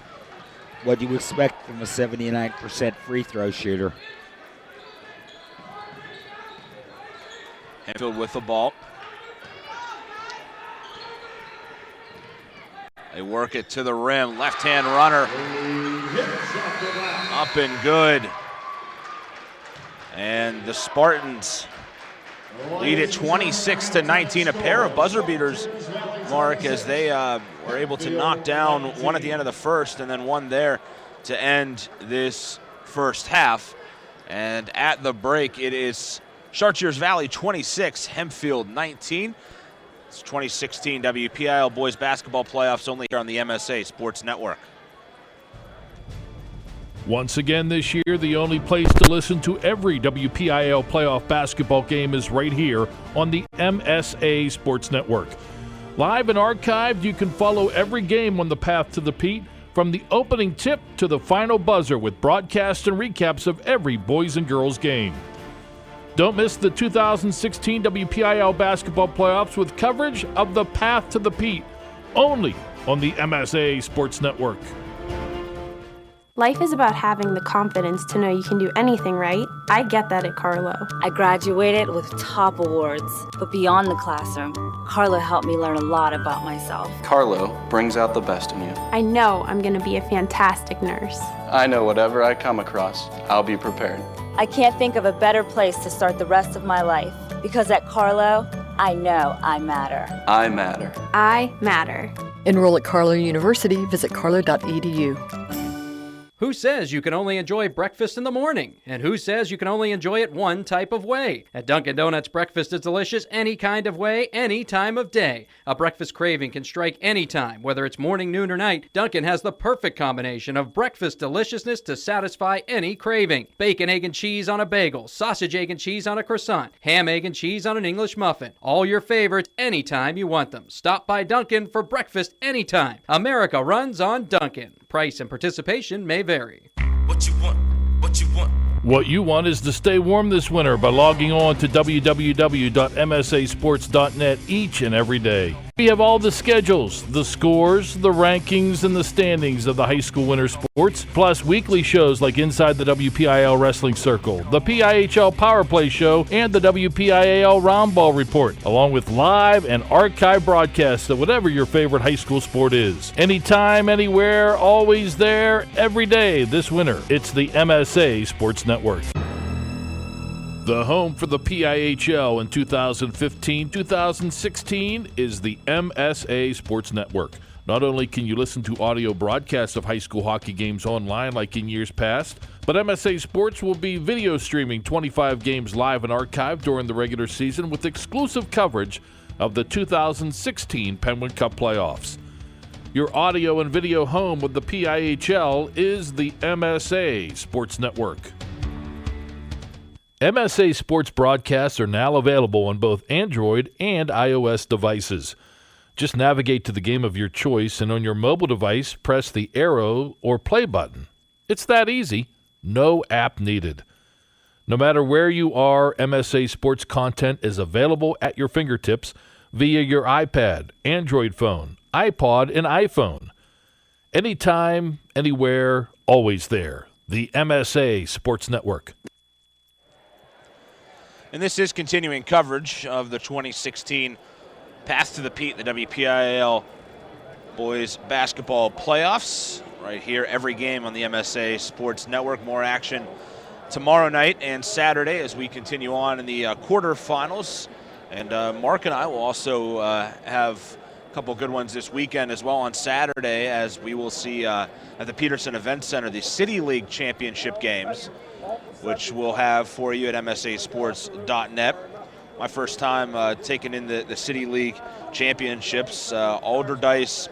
What do you expect from a 79% free throw shooter? Hempfield with the ball. They work it to the rim. Left-hand runner. Up and good. And the Spartans lead it 26-19. A pair of buzzer beaters, Mark, as they were able to knock down one at the end of the first and then one there to end this first half. And at the break, it is Chartiers Valley 26, Hempfield 19. It's 2016 WPIAL Boys Basketball Playoffs only here on the MSA Sports Network. Once again this year, the only place to listen to every WPIAL playoff basketball game is right here on the MSA Sports Network. Live and archived, you can follow every game on the path to the Pete, from the opening tip to the final buzzer, with broadcasts and recaps of every boys and girls game. Don't miss the 2016 WPIAL basketball playoffs with coverage of the path to the Pete, only on the MSA Sports Network. Life is about having the confidence to know you can do anything, right? I get that at Carlo. I graduated with top awards, but beyond the classroom, Carlo helped me learn a lot about myself. Carlo brings out the best in you. I know I'm going to be a fantastic nurse. I know whatever I come across, I'll be prepared. I can't think of a better place to start the rest of my life, because at Carlo, I know I matter. I matter. I matter. Enroll at Carlo University. Visit carlo.edu. Who says you can only enjoy breakfast in the morning? And who says you can only enjoy it one type of way? At Dunkin' Donuts, breakfast is delicious any kind of way, any time of day. A breakfast craving can strike any time, whether it's morning, noon, or night. Dunkin' has the perfect combination of breakfast deliciousness to satisfy any craving. Bacon, egg, and cheese on a bagel, sausage, egg, and cheese on a croissant, ham, egg, and cheese on an English muffin. All your favorites anytime you want them. Stop by Dunkin' for breakfast anytime. America runs on Dunkin'. Price and participation may vary. What you want? What you want? What you want is to stay warm this winter by logging on to www.msasports.net each and every day. We have all the schedules, the scores, the rankings, and the standings of the high school winter sports, plus weekly shows like Inside the WPIAL Wrestling Circle, the PIHL Power Play Show, and the WPIAL Roundball Report, along with live and archive broadcasts of whatever your favorite high school sport is. Anytime, anywhere, always there, every day this winter. It's the MSA Sports Network. The home for the PIHL in 2015-2016 is the MSA Sports Network. Not only can you listen to audio broadcasts of high school hockey games online like in years past, but MSA Sports will be video streaming 25 games live and archived during the regular season with exclusive coverage of the 2016 Penguin Cup playoffs. Your audio and video home with the PIHL is the MSA Sports Network. MSA Sports broadcasts are now available on both Android and iOS devices. Just navigate to the game of your choice, and on your mobile device, press the arrow or play button. It's that easy. No app needed. No matter where you are, MSA Sports content is available at your fingertips via your iPad, Android phone, iPod, and iPhone. Anytime, anywhere, always there. The MSA Sports Network. And this is continuing coverage of the 2016 Path to the Pete, the WPIAL Boys Basketball Playoffs. Right here, every game on the MSA Sports Network. More action tomorrow night and Saturday as we continue on in the quarterfinals. And Mark and I will also have a couple good ones this weekend as well on Saturday, as we will see at the Peterson Event Center the City League Championship games, which we'll have for you at msasports.net. My first time taking in the City League Championships. Alderdice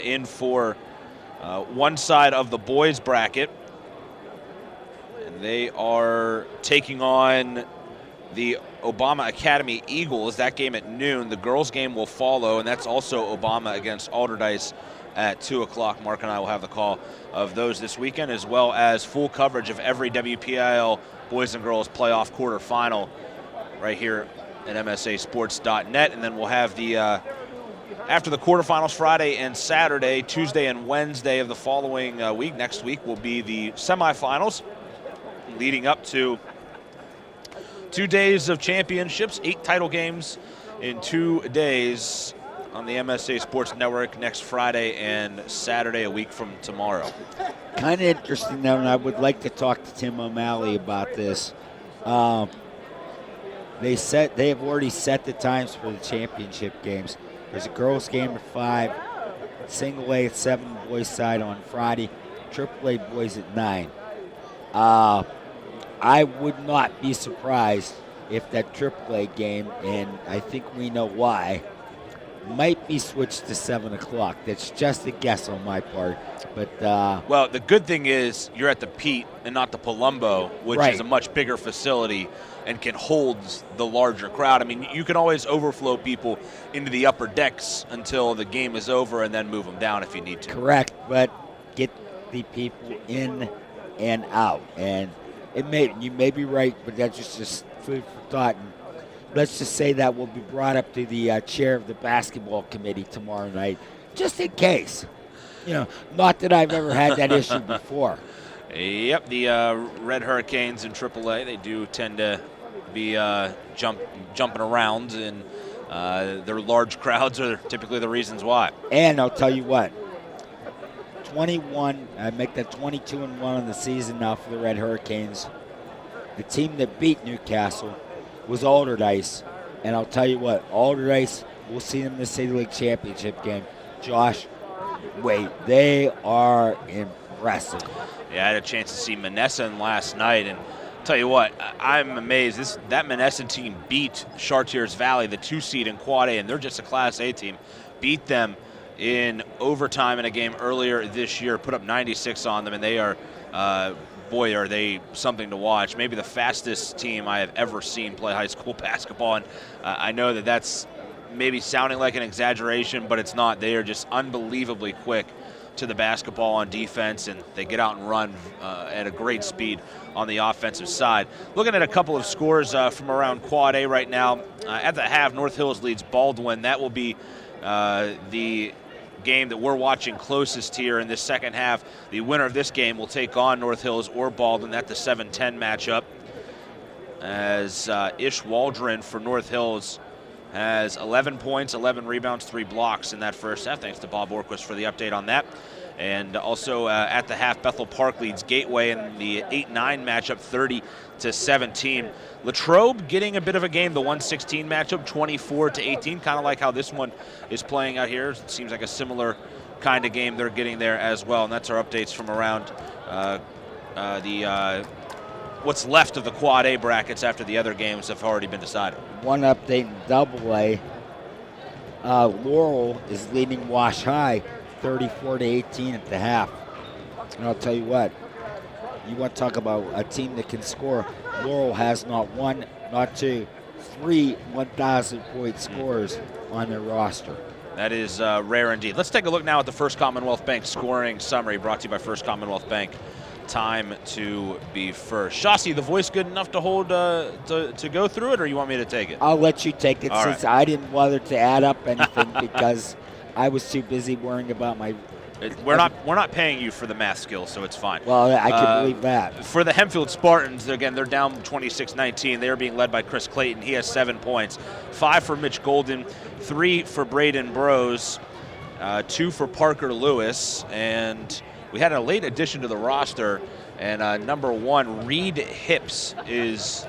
in for one side of the boys bracket. And they are taking on the Obama Academy Eagles. That game at noon. The girls game will follow, and that's also Obama against Alderdice at 2 o'clock. Mark and I will have the call of those this weekend, as well as full coverage of every WPIAL boys and girls playoff quarterfinal right here at msasports.net. And then we'll have the after the quarterfinals Friday and Saturday, Tuesday and Wednesday of the following week, next week, will be the semifinals, leading up to 2 days of championships, 8 title games in 2 days on the MSA Sports Network next Friday and Saturday, a week from tomorrow. Kind of interesting, though, and I would like to talk to Tim O'Malley about this. They have already set the times for the championship games. There's a girls' game at 5, single A at 7, boys' side on Friday, AAA boys at 9. I would not be surprised if that AAA game, and I think we know why, might be switched to 7 o'clock. That's just a guess on my part. But well, the good thing is you're at the Pete and not the Palumbo, which Right. is a much bigger facility and can hold the larger crowd. I mean, you can always overflow people into the upper decks until the game is over and then move them down if you need to. Correct, but get the people in and out. And you may be right, but that's just food for thought. And let's just say that will be brought up to the chair of the basketball committee tomorrow night, just in case. Not that I've ever had that issue before. Yep, the Red Hurricanes in AAA, they do tend to be jumping around, and their large crowds are typically the reasons why. And I'll tell you what, 21, I make that 22-1 on the season now for the Red Hurricanes. The team that beat Newcastle was Alderdice, and I'll tell you what, Alderdice, we'll see them in the City League Championship game. Josh, wait, they are impressive. Yeah, I had a chance to see Monessen last night, and tell you what, I'm amazed. That Monessen team beat Chartiers Valley, the 2 seed in Quad A, and they're just a Class A team. Beat them in overtime in a game earlier this year, put up 96 on them, and they are, boy, are they something to watch. Maybe the fastest team I have ever seen play high school basketball, and I know that that's maybe sounding like an exaggeration, but it's not. They are just unbelievably quick to the basketball on defense, and they get out and run at a great speed on the offensive side. Looking at a couple of scores from around Quad A right now. At the half, North Hills leads Baldwin. That will be the game that we're watching closest here in this second half. The winner of this game will take on North Hills or Baldwin. That's the 7-10 matchup, as Ish Waldron for North Hills has 11 points, 11 rebounds, 3 blocks in that first half. Thanks to Bob Orquist for the update on that. And also at the half, Bethel Park leads Gateway in the 8-9 matchup, 30-17. Latrobe getting a bit of a game, the 116 matchup, 24-18, kind of like how this one is playing out here. It seems like a similar kind of game they're getting there as well. And that's our updates from around what's left of the Quad A brackets after the other games have already been decided. One update in AA. Laurel is leading Wash High 34-18 at the half. And I'll tell you what, you want to talk about a team that can score. Laurel has not one, not two, 3 1,000-point scorers on their roster. That is rare indeed. Let's take a look now at the First Commonwealth Bank scoring summary brought to you by First Commonwealth Bank. Time to be first. Schaas, the voice good enough to hold to go through it, or you want me to take it? I'll let you take it. All since right. I didn't bother to add up anything because I was too busy worrying about my. We're not paying you for the math skills, so it's fine. Well, I can believe that. For the Hempfield Spartans, again, they're down 26-19. They are being led by Chris Clayton. He has 7 points. 5 for Mitch Golden, 3 for Braden Brose, 2 for Parker Lewis, and we had a late addition to the roster, and number 1, Reed Hips, is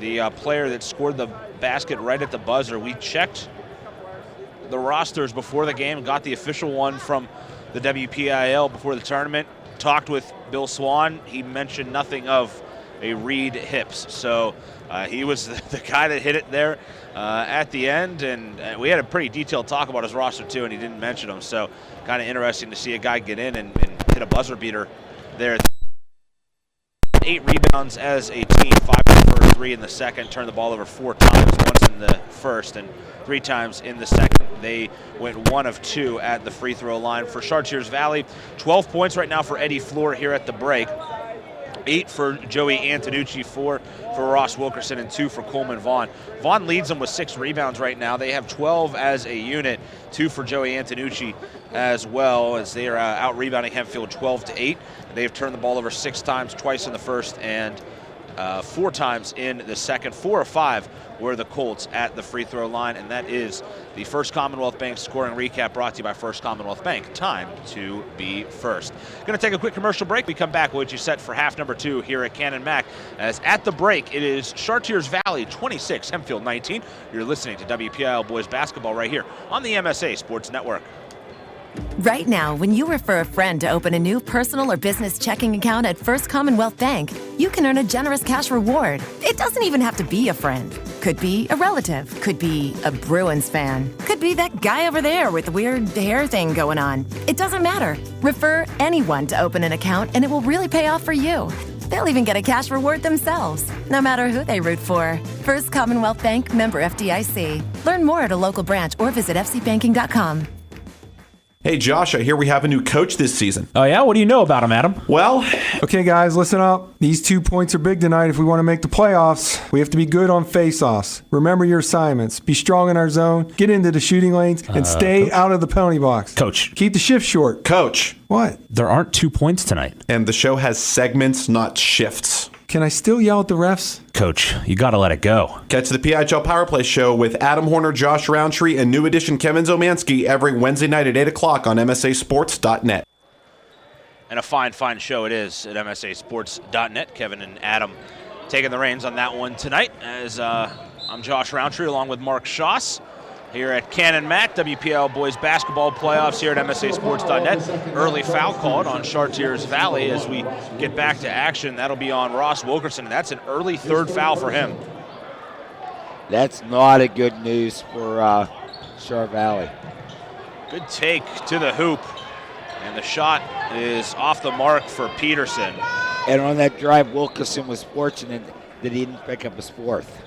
the player that scored the basket right at the buzzer. We checked the rosters before the game, got the official one from the WPIAL before the tournament, talked with Bill Swan. He mentioned nothing of a Reed Hips. So he was the guy that hit it there at the end, and we had a pretty detailed talk about his roster too, and he didn't mention him. So kind of interesting to see a guy get in and hit a buzzer beater there. 8 rebounds as a team, 5 in the first, 3 in the second, turned the ball over 4 times, once in the first and 3 times in the second. They went 1 of 2 at the free throw line. For Chartiers Valley, 12 points right now for Eddie Floor here at the break. 8 for Joey Antonucci, 4 for Ross Wilkerson, and 2 for Coleman Vaughn. Vaughn leads them with 6 rebounds right now. They have 12 as a unit, 2 for Joey Antonucci as well, as they are out-rebounding Hempfield 12-8. They've turned the ball over 6 times, twice in the first and 4 times in the second. 4 of 5 were the Colts at the free throw line, and that is the First Commonwealth Bank scoring recap brought to you by First Commonwealth Bank. Time to be first. Going to take a quick commercial break. We come back. We'll get you set for half number 2 here at Canon-Mac. As at the break, it is Chartiers Valley 26, Hempfield 19. You're listening to WPIAL Boys Basketball right here on the MSA Sports Network. Right now, when you refer a friend to open a new personal or business checking account at First Commonwealth Bank, you can earn a generous cash reward. It doesn't even have to be a friend. Could be a relative. Could be a Bruins fan. Could be that guy over there with the weird hair thing going on. It doesn't matter. Refer anyone to open an account and it will really pay off for you. They'll even get a cash reward themselves, no matter who they root for. First Commonwealth Bank, member FDIC. Learn more at a local branch or visit fcbanking.com. Hey Josh, I hear we have a new coach this season. Oh yeah? What do you know about him, Adam? Well, okay guys, listen up. These 2 points are big tonight if we want to make the playoffs. We have to be good on face-offs. Remember your assignments. Be strong in our zone, get into the shooting lanes, and stay Coach? out of the penalty box. Coach. Keep the shift short. Coach. What? There aren't 2 points tonight. And the show has segments, not shifts. Can I still yell at the refs? Coach, you gotta let it go. Catch the PIHL Power Play Show with Adam Horner, Josh Rowntree, and new edition Kevin Zomansky every Wednesday night at 8 o'clock on MSASports.net. And a fine show it is at MSASports.net. Kevin and Adam taking the reins on that one tonight. As I'm Josh Rowntree along with Mark Schaas here at Canon-McMillan WPIAL Boys Basketball Playoffs here at MSASports.net. Early foul called on Chartiers Valley as we get back to action. That'll be on Ross Wilkerson. That's an early third foul for him. That's not a good news for Char Valley. Good take to the hoop. And the shot is off the mark for Peterson. And on that drive, Wilkerson was fortunate that he didn't pick up his fourth.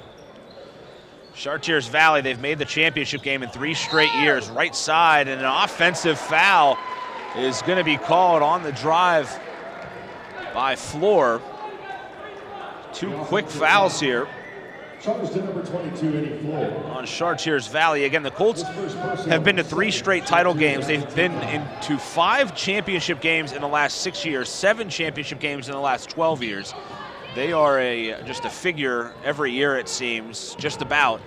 Chartiers Valley, they've made the championship game in 3 straight years. Right side, and an offensive foul is going to be called on the drive by Floor. 2 quick fouls here on Chartiers Valley. Again, the Colts have been to 3 straight title games. They've been into 5 championship games in the last 6 years, 7 championship games in the last 12 years. They are just a figure every year, it seems, just about,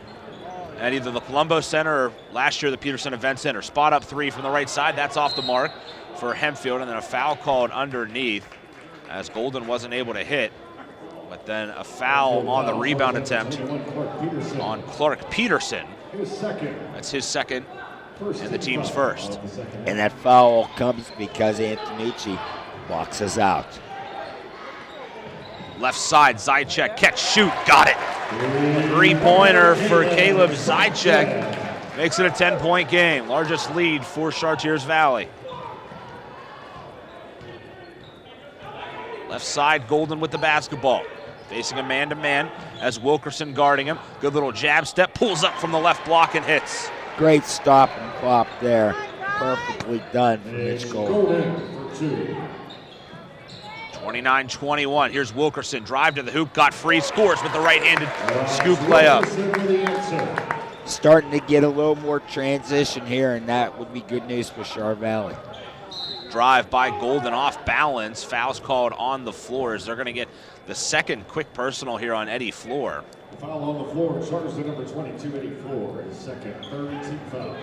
at either the Colombo Center or last year the Peterson Event Center. Spot up 3 from the right side. That's off the mark for Hempfield, and then a foul called underneath as Golden wasn't able to hit. But then a foul on the rebound attempt on Clark Peterson. That's his second and the team's first. And that foul comes because Antonucci boxes out. Left side, Zychek, catch, shoot, got it. 3-pointer for Caleb Zychek. Makes it a 10-point game. Largest lead for Chartiers Valley. Left side, Golden with the basketball. Facing a man-to-man as Wilkerson guarding him. Good little jab step, pulls up from the left block and hits. Great stop and pop there. Perfectly done from Mitch Golden. 29-21. Here's Wilkerson. Drive to the hoop, got free, scores with the right-handed scoop layup. Starting to get a little more transition here, and that would be good news for Char Valley. Drive by Golden off balance. Fouls called on the floor as they're going to get the second quick personal here on Eddie Floor. Foul on the floor, charges to number 22, Eddie Floor, his second, third team foul.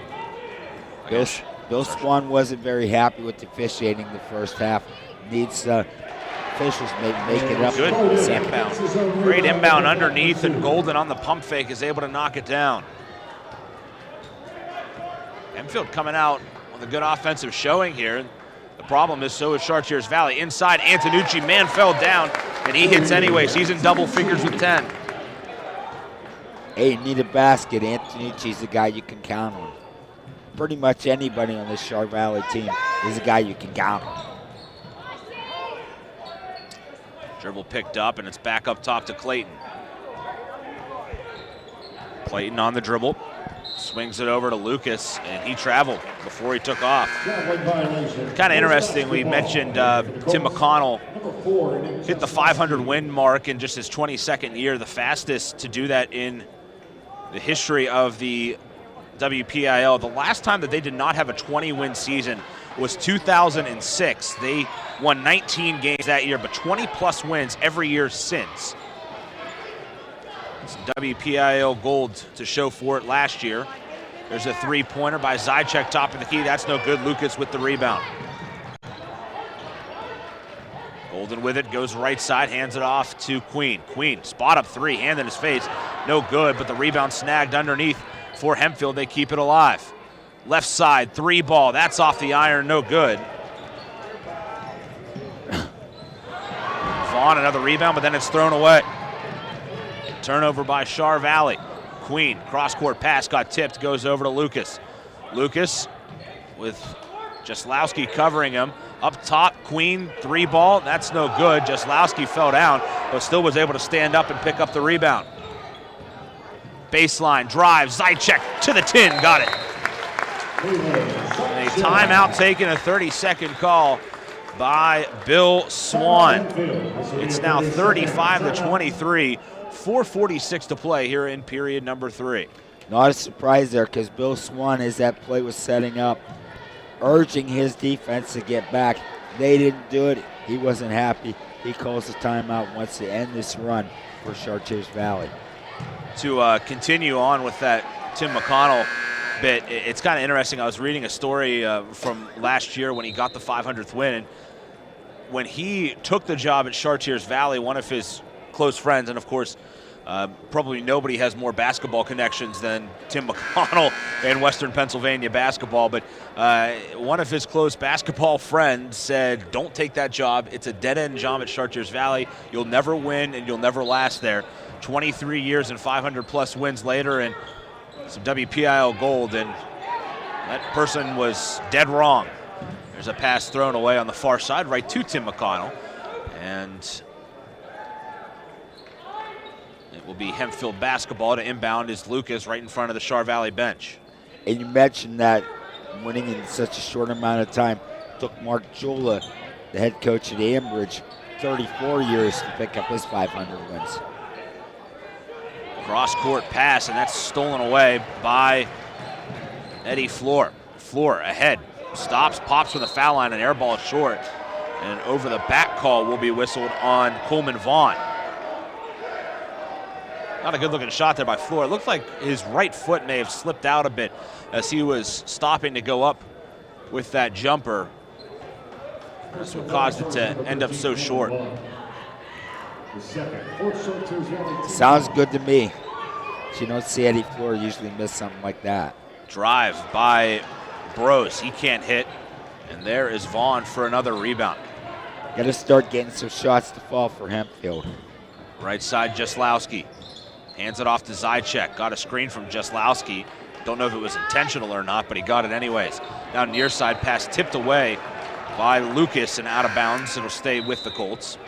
Bill Swan wasn't very happy with the officiating the first half. Needs officials make it up. Good inbound. Great inbound underneath, and Golden on the pump fake is able to knock it down. Hempfield coming out with a good offensive showing here. The problem is so is Chartiers Valley. Inside, Antonucci, man fell down, and he hits anyways. He's in double figures with 10. Hey, you need a basket. Antonucci's the guy you can count on. Pretty much anybody on this Char Valley team is a guy you can count on. Dribble picked up, and it's back up top to Clayton. Clayton on the dribble. Swings it over to Lucas, and he traveled before he took off. Kind of interesting, we mentioned Tim McConnell hit the 500 win mark in just his 22nd year, the fastest to do that in the history of the WPIAL. The last time that they did not have a 20-win season was 2006. They won 19 games that year, but 20-plus wins every year since. Some WPIAL gold to show for it last year. There's a 3-pointer by Zychek, top of the key. That's no good. Lucas with the rebound. Golden with it, goes right side, hands it off to Queen. Queen, spot up 3, hand in his face. No good, but the rebound snagged underneath for Hempfield. They keep it alive. Left side, 3 ball. That's off the iron, no good. Vaughn, another rebound, but then it's thrown away. Turnover by Char Valley. Queen. Cross-court pass got tipped, goes over to Lucas. Lucas with Jaslowski covering him. Up top, Queen, 3-ball. That's no good. Jaslowski fell down, but still was able to stand up and pick up the rebound. Baseline drive, Zychek to the tin, got it. A timeout taken, a 30-second call by Bill Swan. It's now 35-23, 4:46 to play here in period number 3. Not a surprise there because Bill Swan, as that play was setting up, urging his defense to get back. They didn't do it. He wasn't happy. He calls a timeout, wants to end this run for Chartiers Valley. To continue on with that Tim McConnell bit, it's kind of interesting. I was reading a story from last year when he got the 500th win. And when he took the job at Chartiers Valley, one of his close friends, and of course, probably nobody has more basketball connections than Tim McConnell in Western Pennsylvania basketball, but one of his close basketball friends said, don't take that job. It's a dead-end job at Chartiers Valley. You'll never win and you'll never last there. 23 years and 500-plus wins later and some WPIAL gold, and that person was dead wrong. There's a pass thrown away on the far side right to Tim McConnell, and it will be Hempfield basketball. To inbound is Lucas right in front of the Char Valley bench. And you mentioned that winning in such a short amount of time took Mark Jula, the head coach at Ambridge, 34 years to pick up his 500 wins. Cross-court pass, and that's stolen away by Eddie Floor. Floor ahead, stops, pops from the foul line, and air ball short. And over the back call will be whistled on Coleman Vaughn. Not a good-looking shot there by Floor. It looked like his right foot may have slipped out a bit as he was stopping to go up with that jumper. That's what caused it to end up so short. Sounds good to me. You don't see Eddie Floor usually miss something like that. Drive by Bros. He can't hit. And there is Vaughn for another rebound. Got to start getting some shots to fall for Hempfield. Right side, Jaslowski. Hands it off to Zychek. Got a screen from Jaslowski. Don't know if it was intentional or not, but he got it anyways. Now near side pass tipped away by Lucas and out of bounds. It'll stay with the Colts.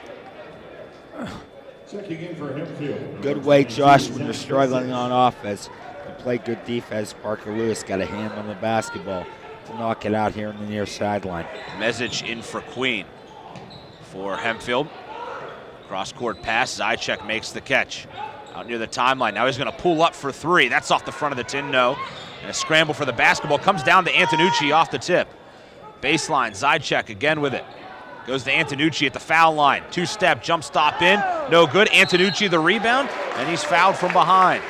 Checking in for Hempfield. Good way, Josh, when you're struggling on offense. You play good defense. Parker Lewis got a hand on the basketball to knock it out here on the near sideline. Mesic in for Queen. For Hempfield. Cross-court pass. Zychek makes the catch. Out near the timeline. Now he's going to pull up for 3. That's off the front of the tin, no. And a scramble for the basketball. Comes down to Antonucci off the tip. Baseline, Zychek again with it. Goes to Antonucci at the foul line. 2-step, jump stop in. No good. Antonucci the rebound, and he's fouled from behind.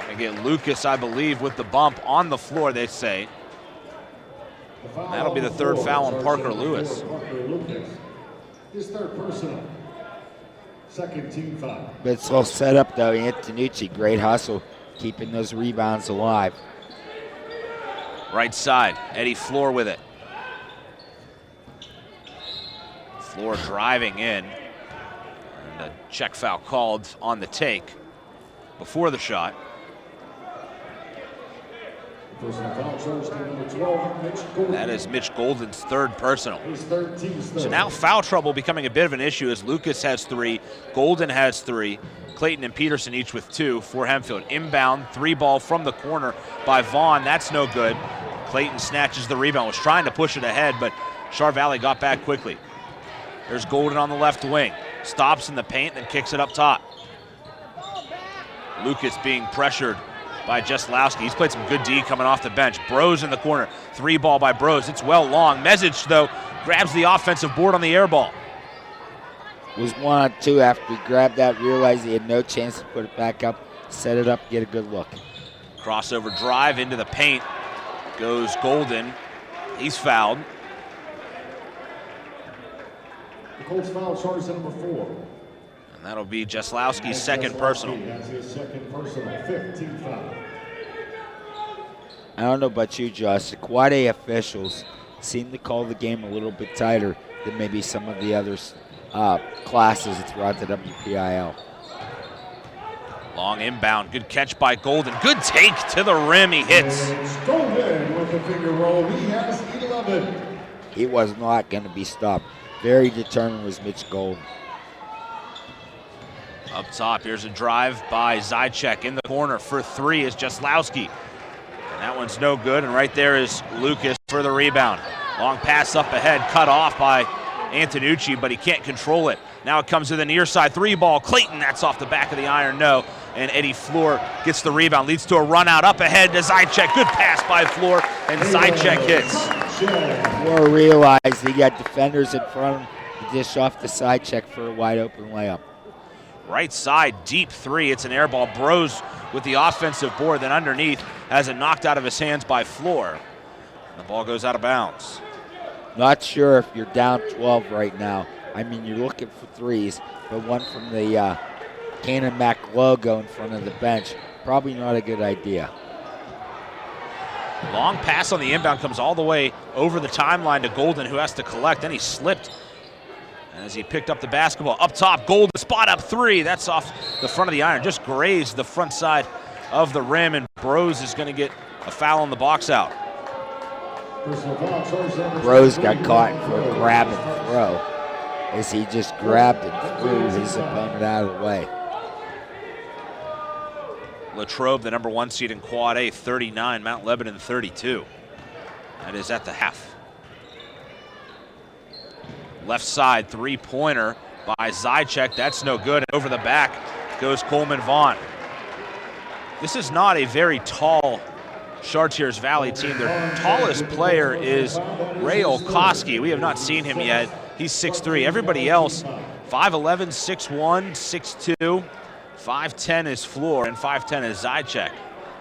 Gonna get Lucas, I believe, with the bump on the floor, they say. And that'll be the third foul on Parker Lewis. His third personal. Second team foul. But it's all set up, though. Antonucci, great hustle, keeping those rebounds alive. Right side, Eddie Floor with it. Floor driving in. And a check foul called on the take before the shot. That is Mitch Golden's third personal. So now foul trouble becoming a bit of an issue as Lucas has 3, Golden has 3, Clayton and Peterson each with 2 for Hempfield. Inbound, 3-ball from the corner by Vaughn. That's no good. Clayton snatches the rebound, was trying to push it ahead, but Char Valley got back quickly. There's Golden on the left wing. Stops in the paint, then kicks it up top. Lucas being pressured by Jaslowski. He's played some good D coming off the bench. Bros in the corner. 3-ball by Bros. It's well long. Mesic, though, grabs the offensive board on the air ball. It was 1-on-2 after he grabbed that, realized he had no chance to put it back up, set it up, get a good look. Crossover drive into the paint. Goes Golden. He's fouled. The Colts foul charge number 4. And that'll be Jaslowski's second personal. That's his second personal, 5th team foul. I don't know about you, Josh. The Quad A officials seem to call the game a little bit tighter than maybe some of the other classes throughout the WPIAL. Long inbound, good catch by Golden. Good take to the rim, he hits. Golden with the finger roll, he has 11. He was not going to be stopped. Very determined was Mitch Golden. Up top, here's a drive by Zychek in the corner for three is Jaslowski. And that one's no good, and right there is Lucas for the rebound. Long pass up ahead, cut off by Antonucci, but he can't control it. Now it comes to the near side, three ball. Clayton, that's off the back of the iron, no. And Eddie Floor gets the rebound, leads to a run out up ahead to Zychek. Good pass by Floor, and Zychek hits. Floor realized he got defenders in front of him. He dish off the side check for a wide open layup. Right side, deep three. It's an air ball. Bros with the offensive board, then underneath has it knocked out of his hands by Floor. The ball goes out of bounds. Not sure if you're down 12 right now. I mean, you're looking for threes, but one from the Canon-Mac logo in front of the bench, probably not a good idea. Long pass on the inbound comes all the way over the timeline to Golden, who has to collect. Then he slipped as he picked up the basketball. Up top, Golden, spot up three. That's off the front of the iron. Just grazed the front side of the rim, and Bros is going to get a foul on the box out. Bros got caught for a grab and throw as he just grabbed and threw his opponent out of the way. Latrobe, the number one seed in Quad A, 39. Mount Lebanon, 32. That is at the half. Left side, three-pointer by Zychek. That's no good. And over the back goes Coleman Vaughn. This is not a very tall Chartiers Valley team. Their tallest player is Ray Olkowski. We have not seen him yet. He's 6'3". Everybody else, 5'11", 6'1", 6'2". 5'10" is Floor, and 5'10" is Zychek.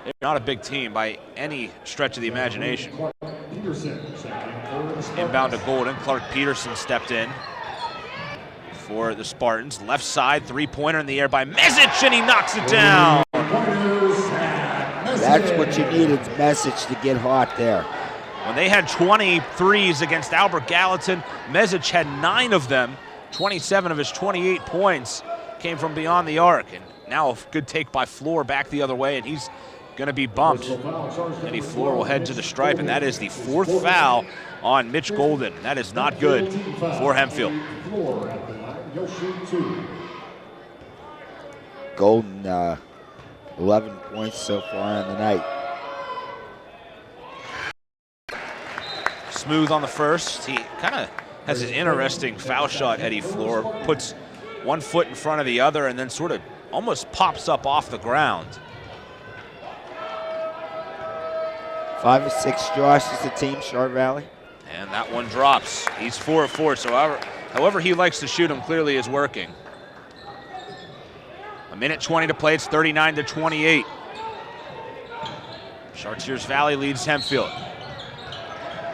They're not a big team by any stretch of the imagination. Inbound to Golden. Clark Peterson stepped in for the Spartans. Left side, three-pointer in the air by Mesic, and he knocks it down. That's what you needed, Mesic, to get hot there. When they had 23s against Albert Gallatin, Mesic had 9 of them. 27 of his 28 points came from beyond the arc. And now a good take by Floor back the other way, and he's going to be bumped. Eddie Floor will head to the stripe, and that is the 4th foul on Mitch Golden. That is not good for Hempfield. Golden, 11 points so far on the night. Smooth on the first. He kind of has an interesting foul shot, Eddie Floor. Puts one foot in front of the other and then sort of almost pops up off the ground. 5 of 6, Josh, is the team, Chart Valley. And that one drops. He's 4 of 4, so however he likes to shoot him clearly is working. A minute 20 to play, it's 39-28. Chartiers Valley leads Hempfield.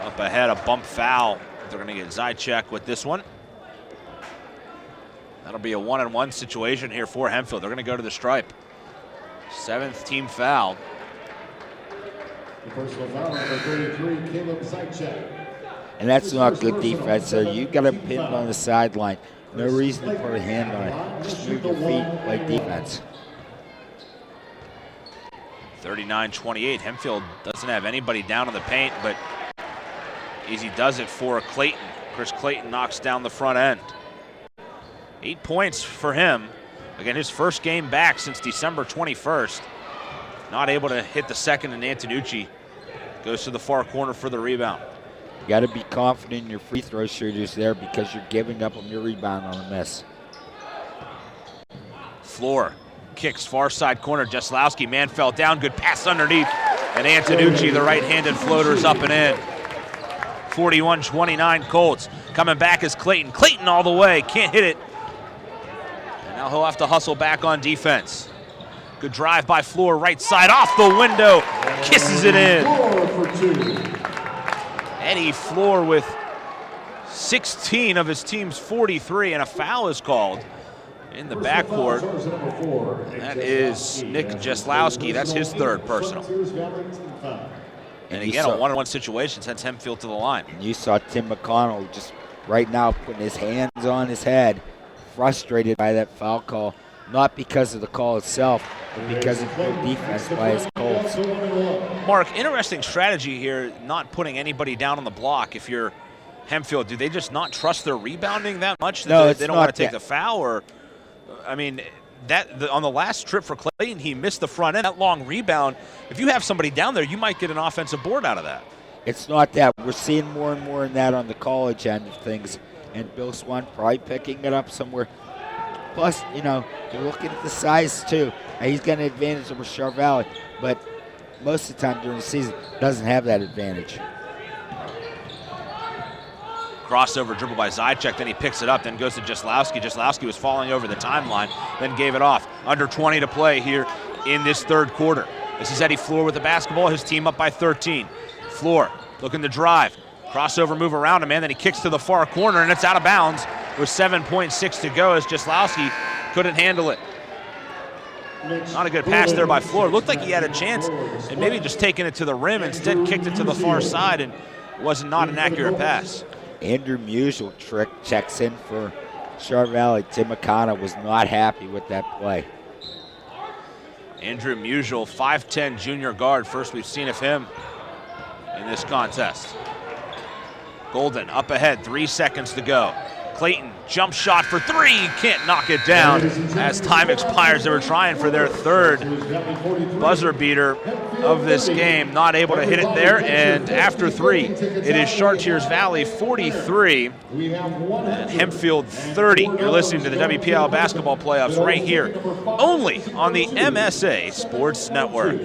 Up ahead, a bump foul. They're gonna get Zychek with this one. That'll be a 1-on-1 situation here for Hempfield. They're gonna go to the stripe. 7th team foul. The personal foul, number 33, Caleb Zychek. And that's not good defense, so you got him pinned on the sideline. No reason to put a hand on it. Just move your feet, play defense. 39-28. Hempfield doesn't have anybody down in the paint, but Easy does it for Clayton. Chris Clayton knocks down the front end. 8 points for him. Again, his first game back since December 21st. Not able to hit the second, and Antonucci goes to the far corner for the rebound. You got to be confident in your free throw shooters there because you're giving up on your rebound on a miss. Floor kicks far side corner. Jaslowski, man fell down. Good pass underneath. And Antonucci, the right-handed floater, is up and in. 41-29 Colts. Coming back is Clayton. Clayton all the way. Can't hit it. And now he'll have to hustle back on defense. Good drive by Floor, right side, off the window. Kisses it in. Eddie Floor with 16 of his team's 43, and a foul is called in the backcourt. That is Nick Jaslowski. That's his 3rd personal. And again, a 1-on-1 situation sends Hempfield to the line. And you saw Tim McConnell just right now putting his hands on his head, frustrated by that foul call not because of the call itself, but because of good defense by his Colts. Mark, interesting strategy here, not putting anybody down on the block. If you're Hempfield, do they just not trust their rebounding that much that No, they don't want to take the foul? Or, I mean, on the last trip for Clayton, he missed the front end. That long rebound, if you have somebody down there, you might get an offensive board out of that. It's not that. We're seeing more and more in that on the college end of things. And Bill Swan probably picking it up somewhere. Plus, you know, you're looking at the size, too. And he's got an advantage over Char Valley. But most of the time during the season, doesn't have that advantage. Crossover dribble by Zychek, then he picks it up, then goes to Jaslowski. Jaslowski was falling over the timeline, then gave it off. Under 20 to play here in this third quarter. This is Eddie Floor with the basketball, his team up by 13. Floor looking to drive. Crossover move around him, and then he kicks to the far corner, and it's out of bounds with 7.6 to go as Jaslowski couldn't handle it. Not a good pass there by Floor. Looked like he had a chance and maybe just taking it to the rim. Instead, kicked it to the far side and was not an accurate pass. Andrew Musial checks in for Char Valley. Tim McConnell was not happy with that play. Andrew Musial, 5'10 junior guard. First we've seen of him in this contest. Golden up ahead, 3 seconds to go. Clayton, jump shot for three, can't knock it down as time expires. They were trying for their third buzzer beater of this game, not able to hit it there, and after three, it is Chartiers Valley 43 and Hempfield 30. You're listening to the WPIAL basketball playoffs right here, only on the MSA Sports Network.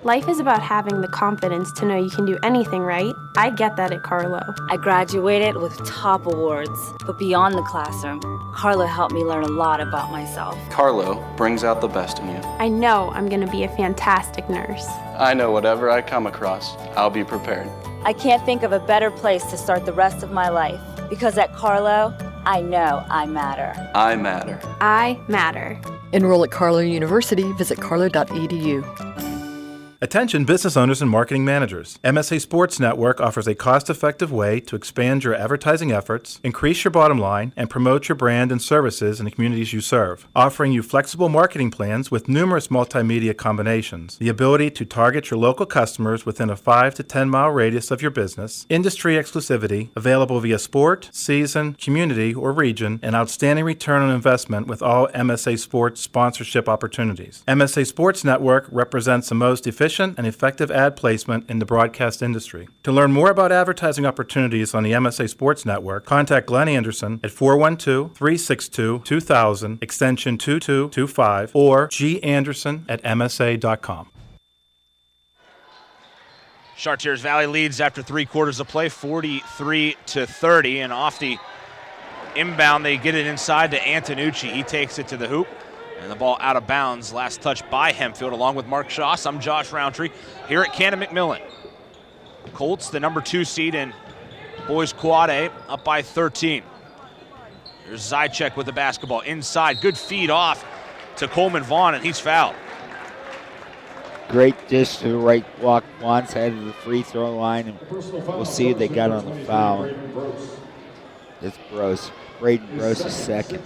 Life is about having the confidence to know you can do anything right. I get that at Carlo. I graduated with top awards, but beyond the classroom, Carlo helped me learn a lot about myself. Carlo brings out the best in you. I know I'm going to be a fantastic nurse. I know whatever I come across, I'll be prepared. I can't think of a better place to start the rest of my life, because at Carlo, I know I matter. I matter. I matter. Enroll at Carlo University. Visit carlo.edu. Attention business owners and marketing managers. MSA Sports Network offers a cost-effective way to expand your advertising efforts, increase your bottom line, and promote your brand and services in the communities you serve. Offering you flexible marketing plans with numerous multimedia combinations, the ability to target your local customers within a 5 to 10 mile radius of your business, industry exclusivity, available via sport, season, community, or region, and outstanding return on investment with all MSA Sports sponsorship opportunities. MSA Sports Network represents the most efficient and effective ad placement in the broadcast industry. To learn more about advertising opportunities on the MSA Sports Network, contact Glenn Anderson at 412-362-2000, extension 2225, or ganderson@msa.com. Chartiers Valley leads after 3 quarters of play, 43-30, and off the inbound, they get it inside to Antonucci. He takes it to the hoop. And the ball out of bounds. Last touch by Hempfield along with Mark Schaas. I'm Josh Rowntree here at Canon-McMillan. Colts, the number 2 seed in boys quad A, up by 13. Here's Zychek with the basketball inside. Good feed off to Coleman Vaughn, and he's fouled. Great dish to the right block. Vaughn's headed to the free throw line, and we'll see if they got on the foul. It's Brose. Braden Brose is second.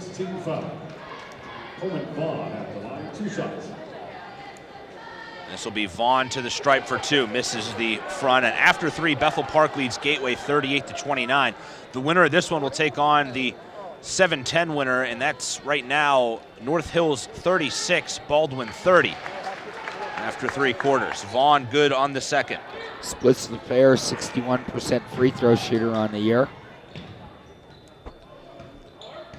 This will be Vaughn to the stripe for 2, misses the front, and after 3, Bethel Park leads Gateway 38-29. The winner of this one will take on the 7-10 winner, and that's right now North Hills 36, Baldwin 30. After 3 quarters, Vaughn good on the second. Splits the pair, 61% free throw shooter on the year.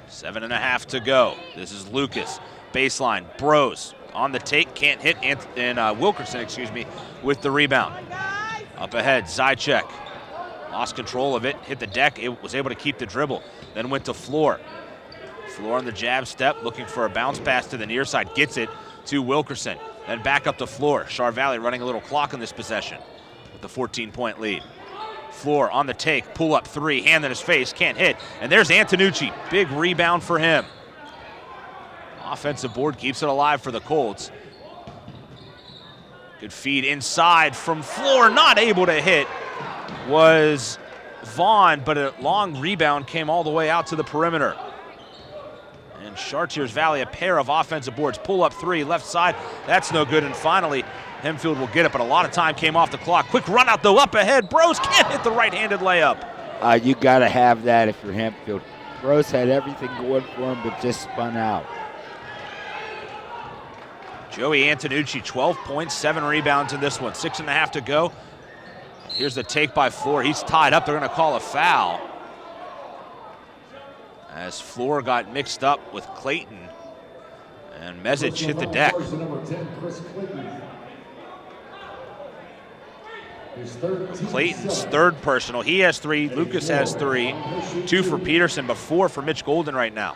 7.5 to go. This is Lucas. Baseline, Bros on the take, can't hit, and Wilkerson, with the rebound. Up ahead, Zychek. Lost control of it, hit the deck, it was able to keep the dribble, then went to Floor. Floor on the jab step, looking for a bounce pass to the near side, gets it to Wilkerson. Then back up to Floor. Char Valley running a little clock in this possession with the 14-point lead. Floor on the take, pull up 3, hand in his face, can't hit. And there's Antonucci, big rebound for him. Offensive board keeps it alive for the Colts. Good feed inside from Floor, not able to hit was Vaughn, but a long rebound came all the way out to the perimeter. And Chartiers Valley, a pair of offensive boards. Pull up three, left side. That's no good. And finally, Hempfield will get it, but a lot of time came off the clock. Quick run out, though, up ahead. Bros can't hit the right-handed layup. You got to have that if you're Hempfield. Bros had everything going for him, but just spun out. Joey Antonucci, 12 points, 7 rebounds in this one. 6.5 to go. Here's the take by Floor. He's tied up. They're going to call a foul, as Floor got mixed up with Clayton, and Mesic hit the deck. Clayton's third personal. He has 3. Lucas has 3. 2 for Peterson, but 4 for Mitch Golden right now.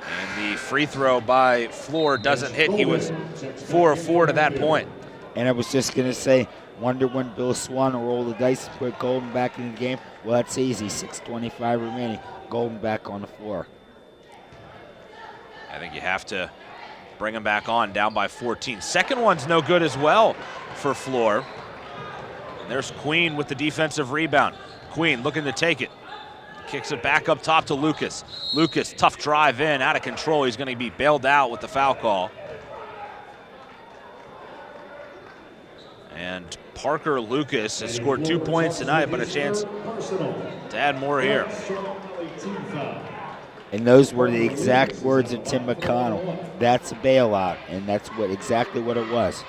And the free throw by Floor doesn't hit. He was 4 of 4 to that point. And I was just going to say, wonder when Bill Swan will roll the dice to put Golden back in the game. Well, that's easy. 6:25 remaining. Golden back on the floor. I think you have to bring him back on, down by 14. Second one's no good as well for Floor. And there's Queen with the defensive rebound. Queen looking to take it. Kicks it back up top to Lucas. Lucas, tough drive in, out of control. He's going to be bailed out with the foul call. And Parker Lucas has scored 2 points tonight, but a chance to add more here. And those were the exact words of Tim McConnell. That's a bailout, and that's exactly what it was.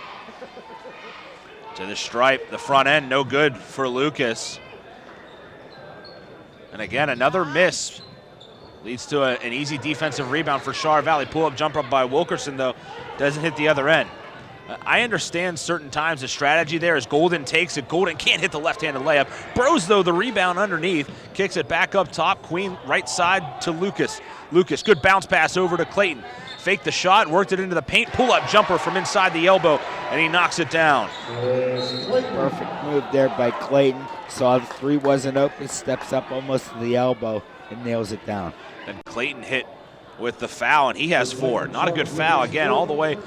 To the stripe, the front end, no good for Lucas. And again, another miss leads to an easy defensive rebound for Char Valley. Pull-up jumper by Wilkerson, though, doesn't hit the other end. I understand certain times the strategy there is Golden takes it. Golden can't hit the left-handed layup. Bros, though, the rebound underneath. Kicks it back up top. Queen right side to Lucas. Lucas, good bounce pass over to Clayton. Faked the shot, worked it into the paint. Pull-up jumper from inside the elbow, and he knocks it down. Perfect move there by Clayton. Saw the three wasn't open, steps up almost to the elbow, and nails it down. And Clayton hit with the foul, and he has 4. Not a good foul, again, all the way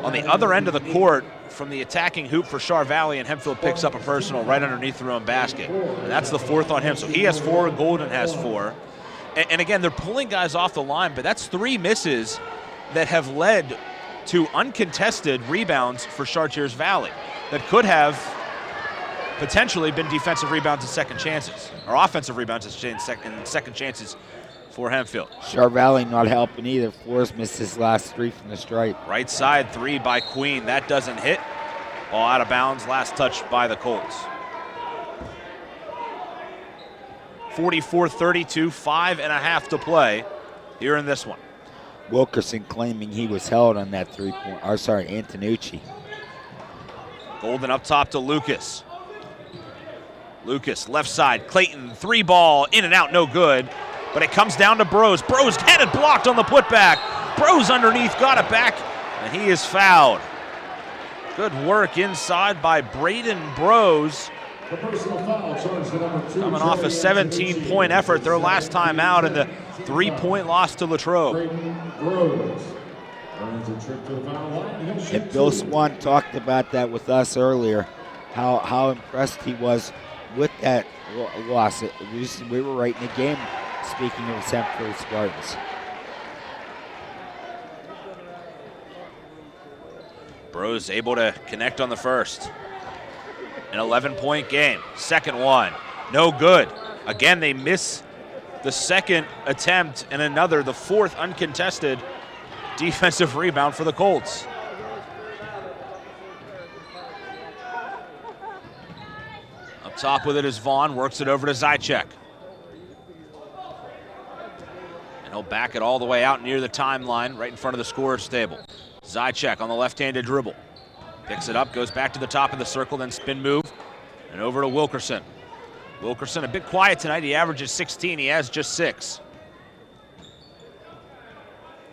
on the other end of the court from the attacking hoop for Char Valley, and Hempfield picks up a personal right underneath the own basket. And that's the 4th on him. So he has 4, Golden has 4. And again, they're pulling guys off the line, but that's 3 misses that have led to uncontested rebounds for Chartiers Valley that could have potentially been defensive rebounds and second chances, or offensive rebounds and second chances for Hempfield. Char Valley not helping either. Floors missed his last 3 from the stripe. Right side 3 by Queen. That doesn't hit. Ball out of bounds. Last touch by the Colts. 44-32, 5.5 to play here in this one. Wilkerson claiming he was held on that 3-point. Or sorry, Antonucci. Golden up top to Lucas. Lucas left side. Clayton 3-ball in and out, no good. But it comes down to Bros. Bros had it blocked on the putback. Bros underneath got it back, and he is fouled. Good work inside by Braden Bros. Coming off a 17-point effort their last time out, and the 3-point loss to Latrobe. And Bill Swan talked about that with us earlier, how impressed he was with that loss. We were right in the game, speaking of Hempfield Spartans. Bros able to connect on the first. An 11-point game. Second one, no good. Again, they miss the second attempt and another, the 4th uncontested defensive rebound for the Colts. Up top with it is Vaughn, works it over to Zychek. And he'll back it all the way out near the timeline, right in front of the scorer's table. Zychek on the left-handed dribble. Picks it up, goes back to the top of the circle, then spin move, and over to Wilkerson. Wilkerson a bit quiet tonight. He averages 16. He has just 6.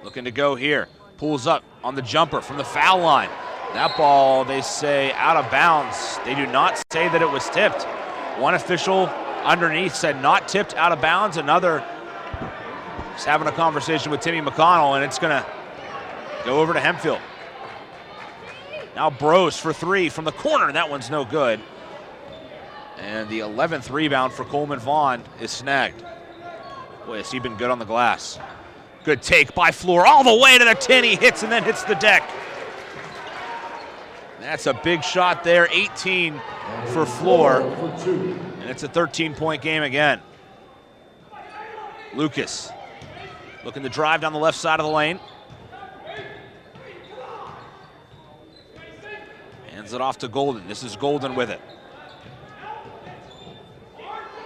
Looking to go here. Pulls up on the jumper from the foul line. That ball, they say, out of bounds. They do not say that it was tipped. One official underneath said not tipped, out of bounds. Another is having a conversation with Timmy McConnell, and it's going to go over to Hempfield. Now Bros for 3 from the corner. That one's no good. And the 11th rebound for Coleman Vaughn is snagged. Boy, has he been good on the glass. Good take by Floor all the way to the tin. He hits and then hits the deck. That's a big shot there, 18 for Floor. And it's a 13-point game again. Lucas looking to drive down the left side of the lane. Hands it off to Golden. This is Golden with it.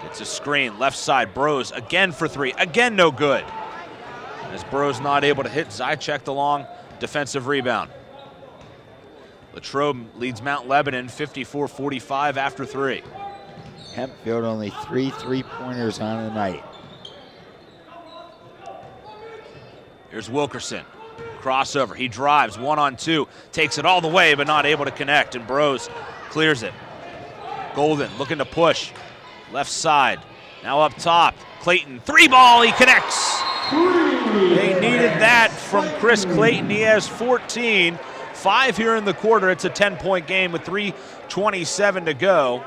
Gets a screen, left side, Bros again for three. Again, no good. As Bros not able to hit, Zychek the long defensive rebound. Latrobe leads Mount Lebanon 54-45 after three. Hempfield only 3 3-pointers on the night. Here's Wilkerson. Crossover. He drives 1-on-2. Takes it all the way, but not able to connect. And Bros clears it. Golden looking to push. Left side. Now up top. Clayton. 3-ball. He connects. They needed that from Chris Clayton. He has 14. 5 here in the quarter. It's a 10-point game with 3:27 to go.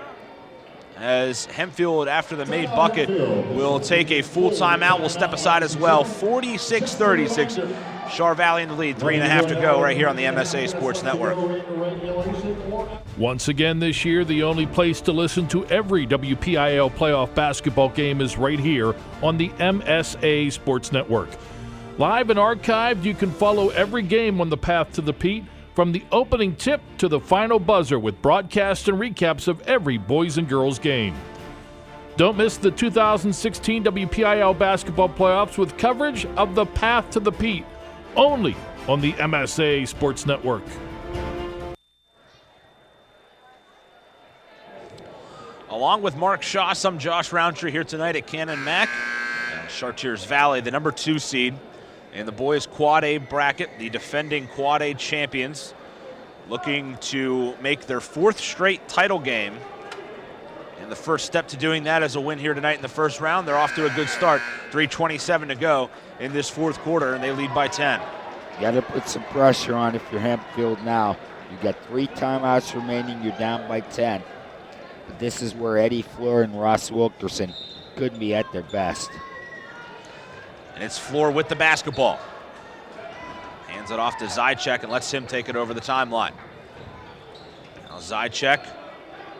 As Hempfield, after the made bucket, will take a full timeout. Will step aside as well. 46-36. Char Valley in the lead. 3.5 to go right here on the MSA Sports Network. Once again this year, the only place to listen to every WPIAL playoff basketball game is right here on the MSA Sports Network. Live and archived, you can follow every game on the path to the Pete, from the opening tip to the final buzzer, with broadcasts and recaps of every boys and girls game. Don't miss the 2016 WPIAL basketball playoffs with coverage of the path to the Pete, only on the MSA Sports Network. Along with Mark Schaas, I'm Josh Rowntree here tonight at Canon-Mac. And Chartiers Valley, the number 2 seed in the boys Quad A bracket, the defending Quad A champions, looking to make their 4th straight title game. And the first step to doing that is a win here tonight in the first round. They're off to a good start. 3:27 to go in this 4th quarter, and they lead by 10. You got to put some pressure on if you're Hempfield now. You got 3 timeouts remaining. You're down by 10. But this is where Eddie Floor and Ross Wilkerson could be at their best. And it's Floor with the basketball. Hands it off to Zychek and lets him take it over the timeline. Now Zychek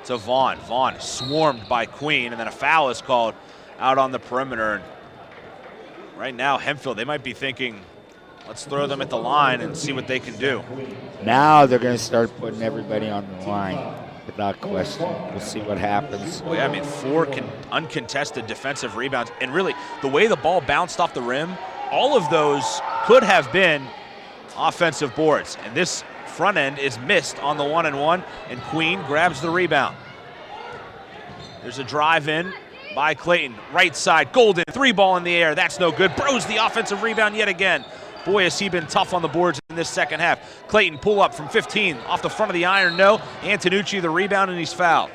to Vaughn. Vaughn is swarmed by Queen, and then a foul is called out on the perimeter. And right now, Hempfield, they might be thinking, let's throw them at the line and see what they can do. Now they're going to start putting everybody on the line without question. We'll see what happens. Well, yeah, I mean, 4 uncontested defensive rebounds. And really, the way the ball bounced off the rim, all of those could have been offensive boards. And this front end is missed on the 1-and-1, and Queen grabs the rebound. There's a drive in by Clayton. Right side, Golden, 3-ball in the air. That's no good. Bros the offensive rebound yet again. Boy, has he been tough on the boards in this second half. Clayton pull up from 15 off the front of the iron. No. Antonucci the rebound, and he's fouled.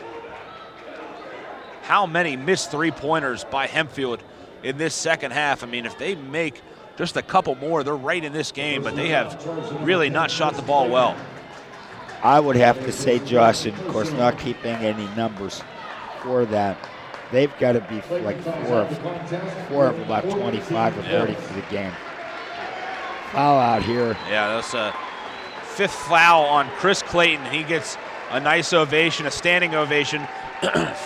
How many missed 3-pointers by Hempfield in this second half? I mean, if they make just a couple more, they're right in this game, but they have really not shot the ball well. I would have to say, Josh, and of course not keeping any numbers for that, they've got to be like four of about 25 or 30 for the game. Foul out here. Yeah, that's a 5th foul on Chris Clayton. He gets a nice ovation, a standing ovation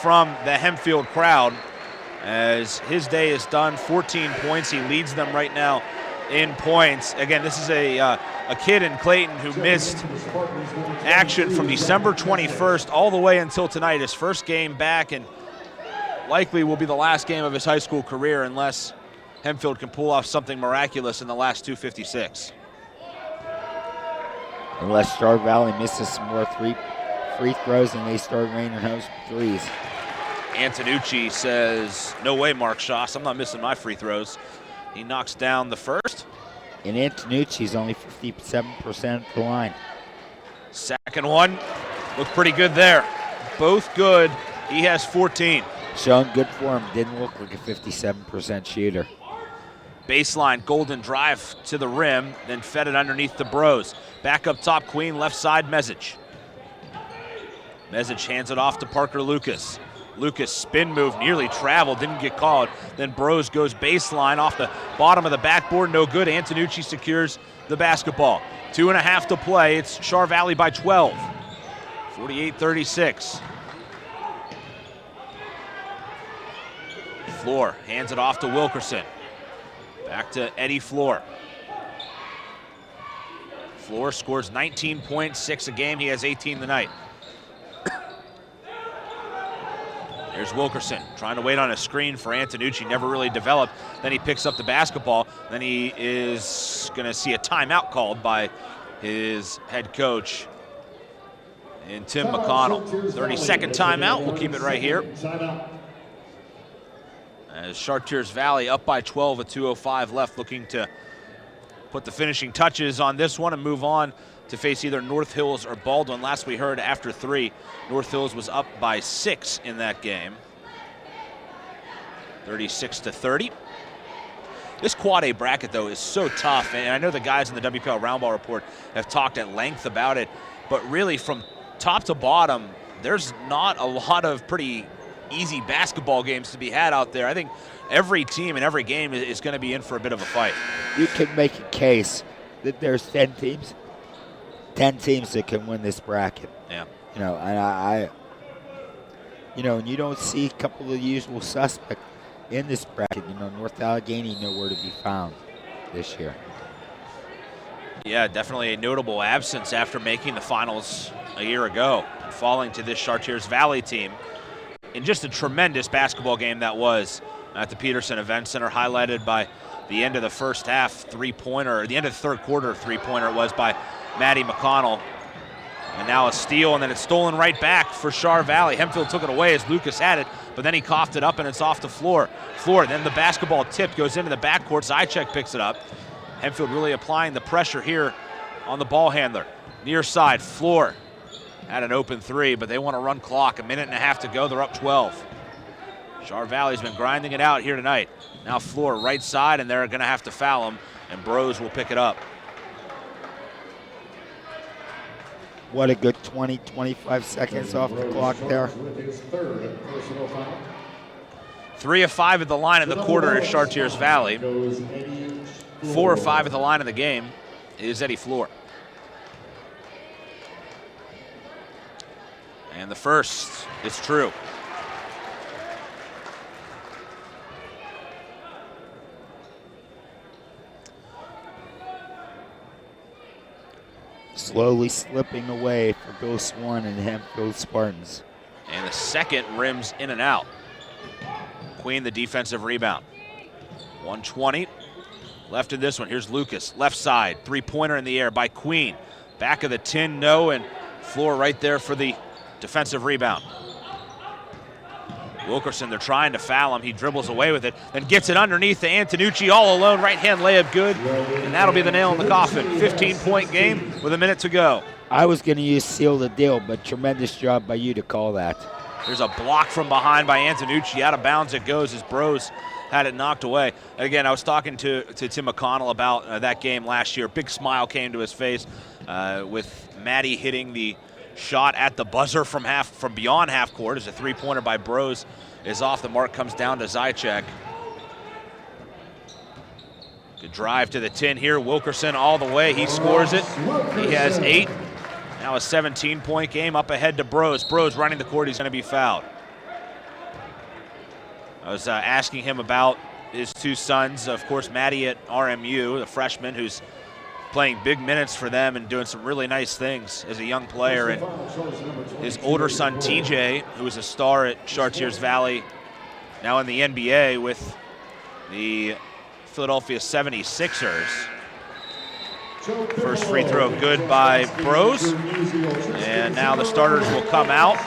from the Hempfield crowd as his day is done. 14 points. He leads them right now in points. Again, this is a kid in Clayton who missed action from December 21st all the way until tonight. His first game back, and likely will be the last game of his high school career unless Hempfield can pull off something miraculous in the last 2:56. Unless Star Valley misses some more free throws and they start raining those threes. Antonucci says, no way, Mark Schaas, I'm not missing my free throws. He knocks down the first. And Antonucci's only 57% at the line. Second one looked pretty good there. Both good. He has 14. Showing good form. Didn't look like a 57% shooter. Baseline, Golden drive to the rim, then fed it underneath the Bros. Back up top, Queen, left side, Message. Message hands it off to Parker Lucas. Lucas spin move, nearly traveled, didn't get called. Then Bros goes baseline off the bottom of the backboard, no good. Antonucci secures the basketball. 2.5 to play. It's Char Valley by 12. 48-36. Floor hands it off to Wilkerson. Back to Eddie Floor. Floor scores 19 points, 6 a game. He has 18 tonight. There's Wilkerson trying to wait on a screen for Antonucci. Never really developed. Then he picks up the basketball. Then he is going to see a timeout called by his head coach and Tim McConnell. 30-second timeout. We'll keep it right here. As Chartiers Valley up by 12 with 2:05 left, looking to put the finishing touches on this one and move on to face either North Hills or Baldwin. Last we heard, after 3, North Hills was up by 6 in that game. 36-30. This Quad A bracket, though, is so tough, and I know the guys in the WPIAL Roundball Report have talked at length about it, but really from top to bottom, there's not a lot of pretty easy basketball games to be had out there. I think every team in every game is going to be in for a bit of a fight. You can make a case that there's 10 teams that can win this bracket. Yeah. You know, and and you don't see a couple of the usual suspects in this bracket. You know, North Allegheny nowhere to be found this year. Yeah, definitely a notable absence after making the finals a year ago and falling to this Chartiers Valley team in just a tremendous basketball game that was at the Peterson Event Center, highlighted by the end of the first half three-pointer, or the end of the third quarter three-pointer it was by Maddie McConnell. And now a steal, and then it's stolen right back for Char Valley. Hempfield took it away as Lucas had it, but then he coughed it up and it's off the floor. Then the basketball tip goes into the backcourt. Zychek picks it up. Hempfield really applying the pressure here on the ball handler. Near side, Floor had an open 3, but they want to run clock. 1.5 minutes to go, they're up 12. Char Valley's been grinding it out here tonight. Now Floor right side, and they're going to have to foul him, and Bros will pick it up. What a good 20-25 seconds off the clock there. 3 of 5 at the line in the quarter is Chartiers Valley. 4 of 5 at the line in the game is Eddie Floor. And the first is true. Slowly slipping away for Bill Swan and Hempfield Spartans. And the second rims in and out. Queen the defensive rebound. 1:20 left in this one. Here's Lucas, left side, three-pointer in the air by Queen. Back of the tin, no, and Floor right there for the defensive rebound. Wilkerson, they're trying to foul him. He dribbles away with it, then gets it underneath to Antonucci, all alone, right-hand layup good, and that'll be the nail in the coffin. 15-point game with 1 minute to go. I was going to use seal the deal, but tremendous job by you to call that. There's a block from behind by Antonucci. Out of bounds it goes as Bros had it knocked away. And again, I was talking to Tim McConnell about that game last year. Big smile came to his face with Maddie hitting the shot at the buzzer from beyond half court as a three-pointer by Bros is off the mark, comes down to Zychek. Good drive to the tin here. Wilkerson all the way. He scores it. He has 8. Now a 17-point game up ahead to Bros. Bros running the court. He's going to be fouled. I was asking him about his 2 sons. Of course, Maddie at RMU, the freshman who's playing big minutes for them and doing some really nice things as a young player. And his older son, TJ, who was a star at Chartiers Valley, now in the NBA with the Philadelphia 76ers. First free throw good by Bros. And now the starters will come out.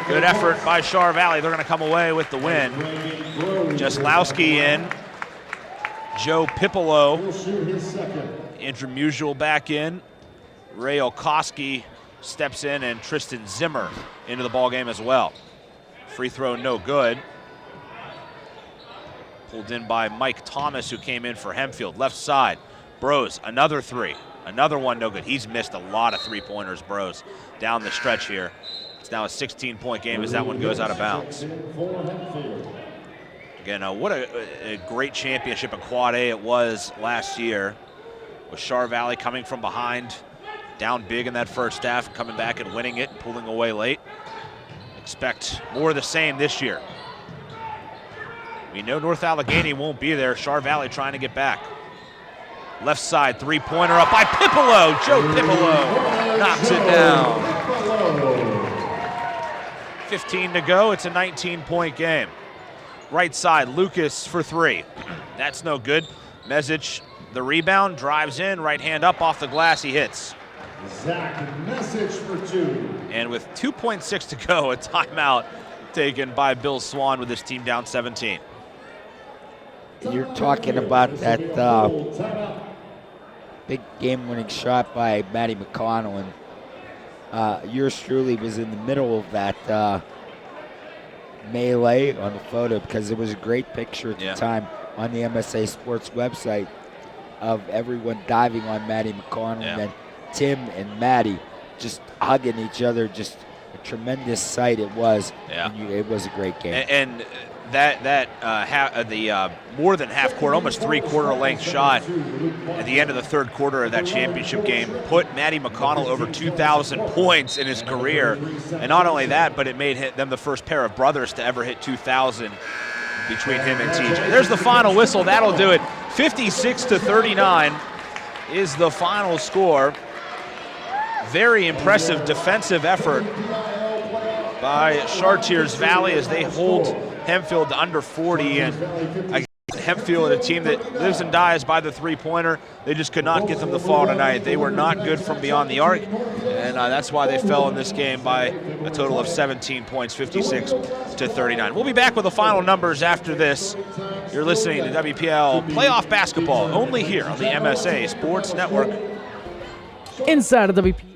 Good effort by Char Valley. They're going to come away with the win. Jaslowski in. Joe Pipolo, Andrew Musial back in. Ray Okoski steps in, and Tristan Zimmer into the ballgame as well. Free throw no good. Pulled in by Mike Thomas, who came in for Hempfield. Left side, Bros, another 3. Another one no good. He's missed a lot of three-pointers, Bros, down the stretch here. It's now a 16-point game as that one goes out of bounds. Again, what a great championship in Quad A it was last year, with Char Valley coming from behind, down big in that first half, coming back and winning it and pulling away late. Expect more of the same this year. We know North Allegheny won't be there. Char Valley trying to get back. Left side, three-pointer up by Pipolo. Joe Pipolo knocks it down. 15 to go. It's a 19-point game. Right side, Lucas for three. That's no good. Mesic, the rebound, drives in, right hand up off the glass, he hits. Zach Mesic for two. And with 2.6 to go, a timeout taken by Bill Swan with his team down 17. You're talking about that big game-winning shot by Matty McConnell, and yours truly was in the middle of that melee on the photo, because it was a great picture at the time on the MSA Sports website of everyone diving on Matty McConnell, and then Tim and Matty just hugging each other. Just a tremendous sight it was. And it was a great game. And that more than half court, almost three-quarter length shot at the end of the third quarter of that championship game put Matty McConnell over 2,000 points in his career. And not only that, but it made them the first pair of brothers to ever hit 2,000 between him and TJ. There's the final whistle. That'll do it. 56-39 is the final score. Very impressive defensive effort by Chartiers Valley as they hold Hempfield to under 40, and Hempfield, a team that lives and dies by the three-pointer, they just could not get them to fall tonight. They were not good from beyond the arc, and that's why they fell in this game by a total of 17 points, 56-39. We'll be back with the final numbers after this. You're listening to WPIAL Playoff Basketball, only here on the MSA Sports Network. Inside of WPIAL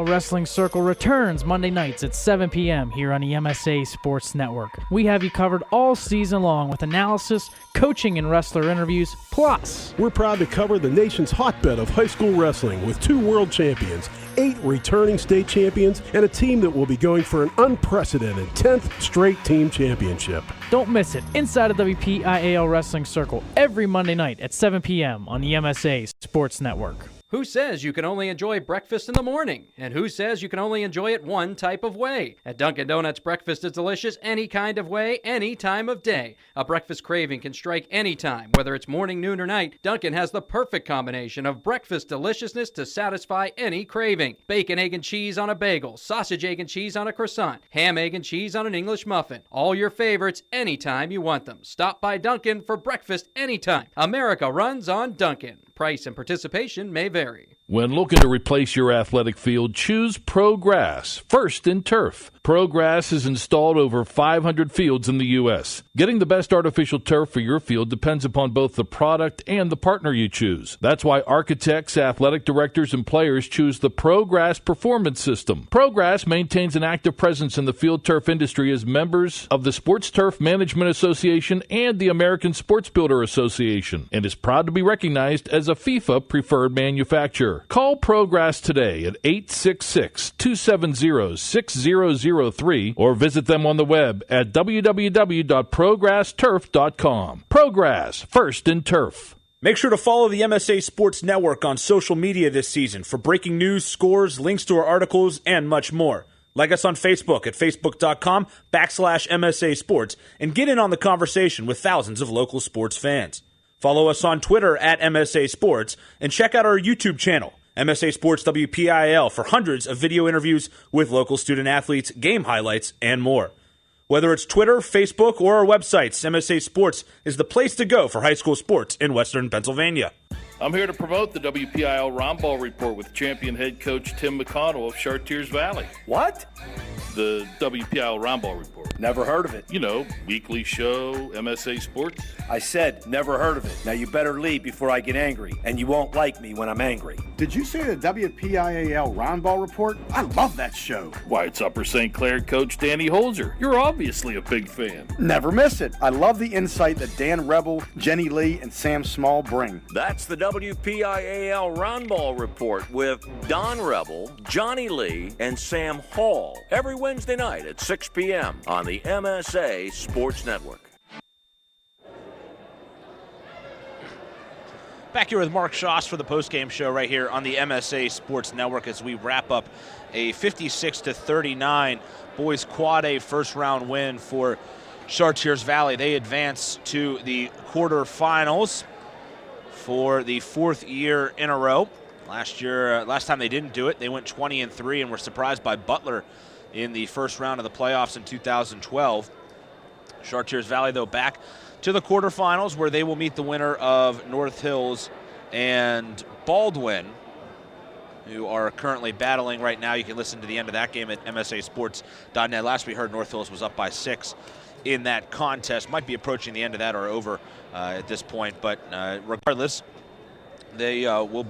Wrestling Circle returns Monday nights at 7 p.m. here on the MSA Sports Network. We have you covered all season long with analysis, coaching, and wrestler interviews. Plus, we're proud to cover the nation's hotbed of high school wrestling with 2 world champions, 8 returning state champions, and a team that will be going for an unprecedented 10th straight team championship. Don't miss it. Inside of WPIAL Wrestling Circle every Monday night at 7 p.m. on the MSA Sports Network. Who says you can only enjoy breakfast in the morning? And who says you can only enjoy it one type of way? At Dunkin' Donuts, breakfast is delicious any kind of way, any time of day. A breakfast craving can strike any time, whether it's morning, noon, or night. Dunkin' has the perfect combination of breakfast deliciousness to satisfy any craving. Bacon, egg, and cheese on a bagel, sausage, egg, and cheese on a croissant, ham, egg, and cheese on an English muffin. All your favorites anytime you want them. Stop by Dunkin' for breakfast anytime. America runs on Dunkin'. Price and participation may vary. When looking to replace your athletic field, choose ProGrass, first in turf. ProGrass has installed over 500 fields in the U.S. Getting the best artificial turf for your field depends upon both the product and the partner you choose. That's why architects, athletic directors, and players choose the ProGrass Performance System. ProGrass maintains an active presence in the field turf industry as members of the Sports Turf Management Association and the American Sports Builder Association, and is proud to be recognized as a FIFA preferred manufacturer. Call ProGrass today at 866-270-6003 or visit them on the web at www.progressturf.com. ProGrass, first in turf. Make sure to follow the MSA Sports Network on social media this season for breaking news, scores, links to our articles, and much more. Like us on Facebook at facebook.com/MSA Sports and get in on the conversation with thousands of local sports fans. Follow us on Twitter at MSA Sports and check out our YouTube channel, MSA Sports WPIAL, for hundreds of video interviews with local student athletes, game highlights, and more. Whether it's Twitter, Facebook, or our websites, MSA Sports is the place to go for high school sports in Western Pennsylvania. I'm here to promote the WPIAL Roundball Report with champion head coach Tim McConnell of Chartiers Valley. What? The WPIAL Roundball Report. Never heard of it. You know, weekly show, MSA Sports. I said never heard of it. Now you better leave before I get angry, and you won't like me when I'm angry. Did you see the WPIAL Roundball report? I love that show. Why, it's Upper St. Clair coach Danny Holzer. You're obviously a big fan. Never miss it. I love the insight that Dan Rebel, Jenny Lee, and Sam Small bring. That's the WPIAL Roundball report with Don Rebel, Johnny Lee, and Sam Hall every Wednesday night at 6 p.m. on the MSA Sports Network. Back here with Mark Schaas for the postgame show right here on the MSA Sports Network as we wrap up a 56-39 boys quad A first round win for Chartiers Valley. They advance to the quarterfinals for the fourth year in a row. Last time they didn't do it, they went 20-3 and were surprised by Butler in the first round of the playoffs in 2012. Chartiers Valley, though, back to the quarterfinals where they will meet the winner of North Hills and Baldwin, who are currently battling right now. You can listen to the end of that game at msasports.net. Last we heard, North Hills was up by 6 in that contest. Might be approaching the end of that or over at this point, but regardless, they will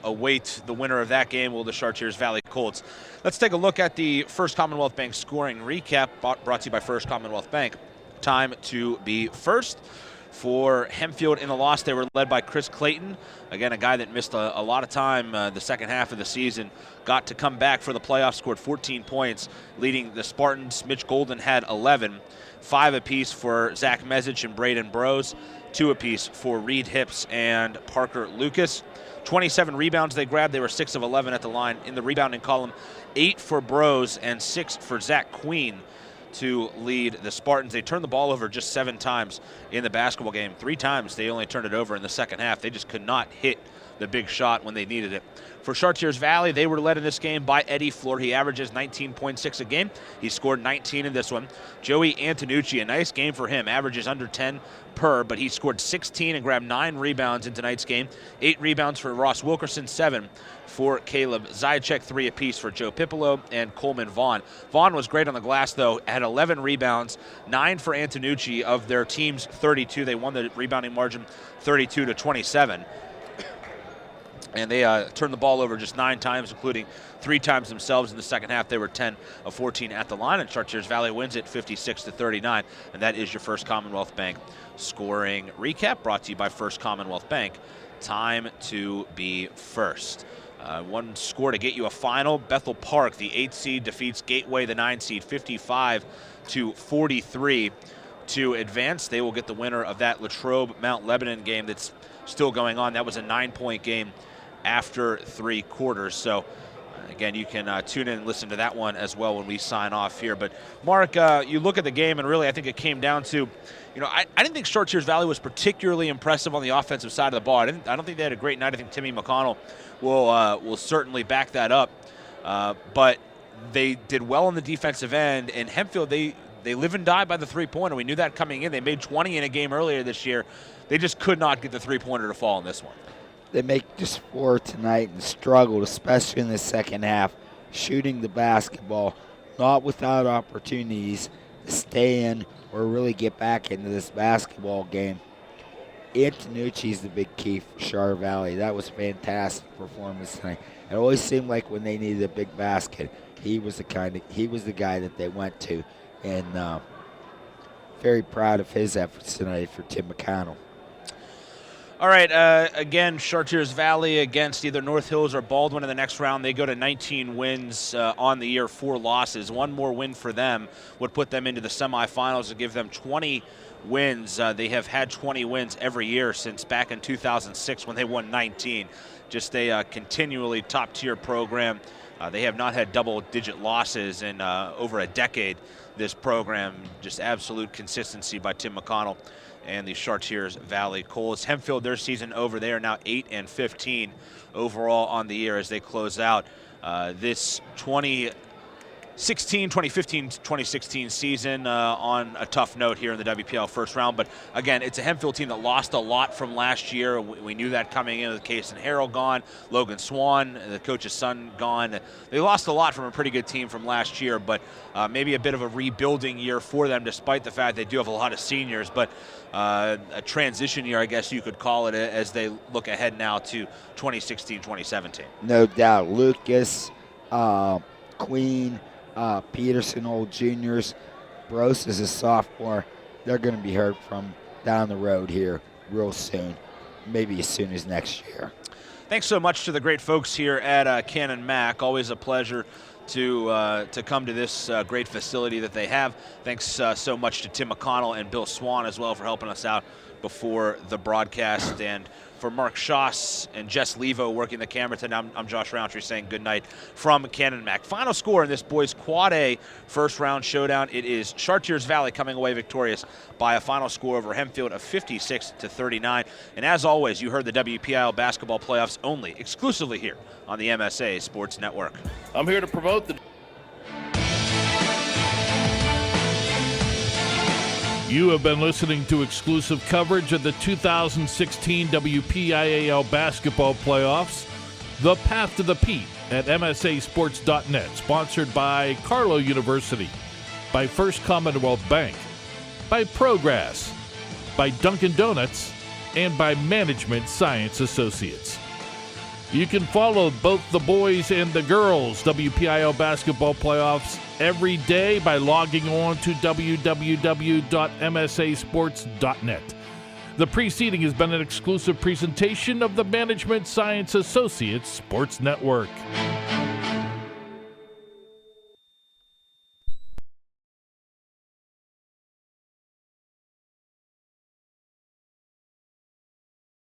await the winner of that game, will the Chartiers Valley Colts. Let's take a look at the First Commonwealth Bank scoring recap brought to you by First Commonwealth Bank. Time to be first. For Hempfield in the loss, they were led by Chris Clayton. Again, a guy that missed a lot of time the second half of the season. Got to come back for the playoffs, scored 14 points, leading the Spartans. Mitch Golden had 11. 5 apiece for Zach Mezich and Braden Brose. 2 apiece for Reed Hips and Parker Lucas. 27 rebounds they grabbed. They were 6 of 11 at the line in the rebounding column. 8 for Brose and 6 for Zach Queen to lead the Spartans. They turned the ball over just 7 times in the basketball game. 3 times they only turned it over in the second half. They just could not hit the big shot when they needed it. For Chartiers Valley, they were led in this game by Eddie Floor. He averages 19.6 a game. He scored 19 in this one. Joey Antonucci, a nice game for him, averages under 10 per, but he scored 16 and grabbed 9 rebounds in tonight's game. 8 rebounds for Ross Wilkerson, 7 for Caleb Zajac, 3 apiece for Joe Pipolo and Coleman Vaughn. Vaughn was great on the glass, though, had 11 rebounds, 9 for Antonucci of their team's 32. They won the rebounding margin 32-27. And they turned the ball over just 9 times, including 3 times themselves in the second half. They were 10 of 14 at the line, and Chartiers Valley wins it 56-39. And that is your First Commonwealth Bank scoring recap, brought to you by First Commonwealth Bank. Time to be first. One score to get you a final. Bethel Park, the 8th seed, defeats Gateway, the 9th seed, 55-43 to advance. They will get the winner of that Latrobe Mount Lebanon game that's still going on. That was a 9-point game after 3 quarters. So, again, you can tune in and listen to that one as well when we sign off here. But, Mark, you look at the game, and really I think it came down to, I didn't think Chartiers Valley was particularly impressive on the offensive side of the ball. I don't think they had a great night. I think Timmy McConnell will certainly back that up. But they did well on the defensive end. And Hempfield, they live and die by the three-pointer. We knew that coming in. They made 20 in a game earlier this year. They just could not get the three-pointer to fall in this one. They make just 4 tonight and struggled, especially in the second half, shooting the basketball, not without opportunities to stay in or really get back into this basketball game. Antonucci is the big key for Char Valley. That was a fantastic performance tonight. It always seemed like when they needed a big basket, he was the guy that they went to, and very proud of his efforts tonight for Tim McConnell. All right, again, Chartiers Valley against either North Hills or Baldwin in the next round. They go to 19 wins on the year, 4 losses. One more win for them would put them into the semifinals and give them 20 wins. They have had 20 wins every year since back in 2006 when they won 19. Just a continually top-tier program. They have not had double-digit losses in over a decade, this program. Just absolute consistency by Tim McConnell and the Chartiers Valley Colts. Hempfield, their season over. They are now 8-15 overall on the year as they close out this 2017-18 2015-2016 season on a tough note here in the WPIAL first round. But again, it's a Hempfield team that lost a lot from last year. We knew that coming in with Case and Harrell gone, Logan Swan, the coach's son, gone. They lost a lot from a pretty good team from last year, but maybe a bit of a rebuilding year for them, despite the fact they do have a lot of seniors. But a transition year, I guess you could call it, as they look ahead now to 2016-2017. No doubt. Lucas, Queen, Peterson, old juniors. Brose is a sophomore. They're going to be heard from down the road here real soon, maybe as soon as next year. Thanks so much to the great folks here at Canon-Mac. Always a pleasure to come to this great facility that they have. Thanks so much to Tim McConnell and Bill Swan as well for helping us out before the broadcast. And for Mark Schaas and Jess Levo working the camera tonight, I'm Josh Rowntree saying good night from Canon-Mac. Final score in this boys Quad A first round showdown. It is Chartiers Valley coming away victorious by a final score over Hempfield of 56-39. And as always, you heard the WPIAL basketball playoffs only, exclusively here on the MSA Sports Network. I'm here to promote the... You have been listening to exclusive coverage of the 2016 WPIAL basketball playoffs, The Path to the Pete at MSAsports.net, sponsored by Carlow University, by First Commonwealth Bank, by Progress, by Dunkin' Donuts, and by Management Science Associates. You can follow both the boys and the girls WPIAL basketball playoffs every day by logging on to www.msasports.net. The preceding has been an exclusive presentation of the Management Science Associates Sports Network.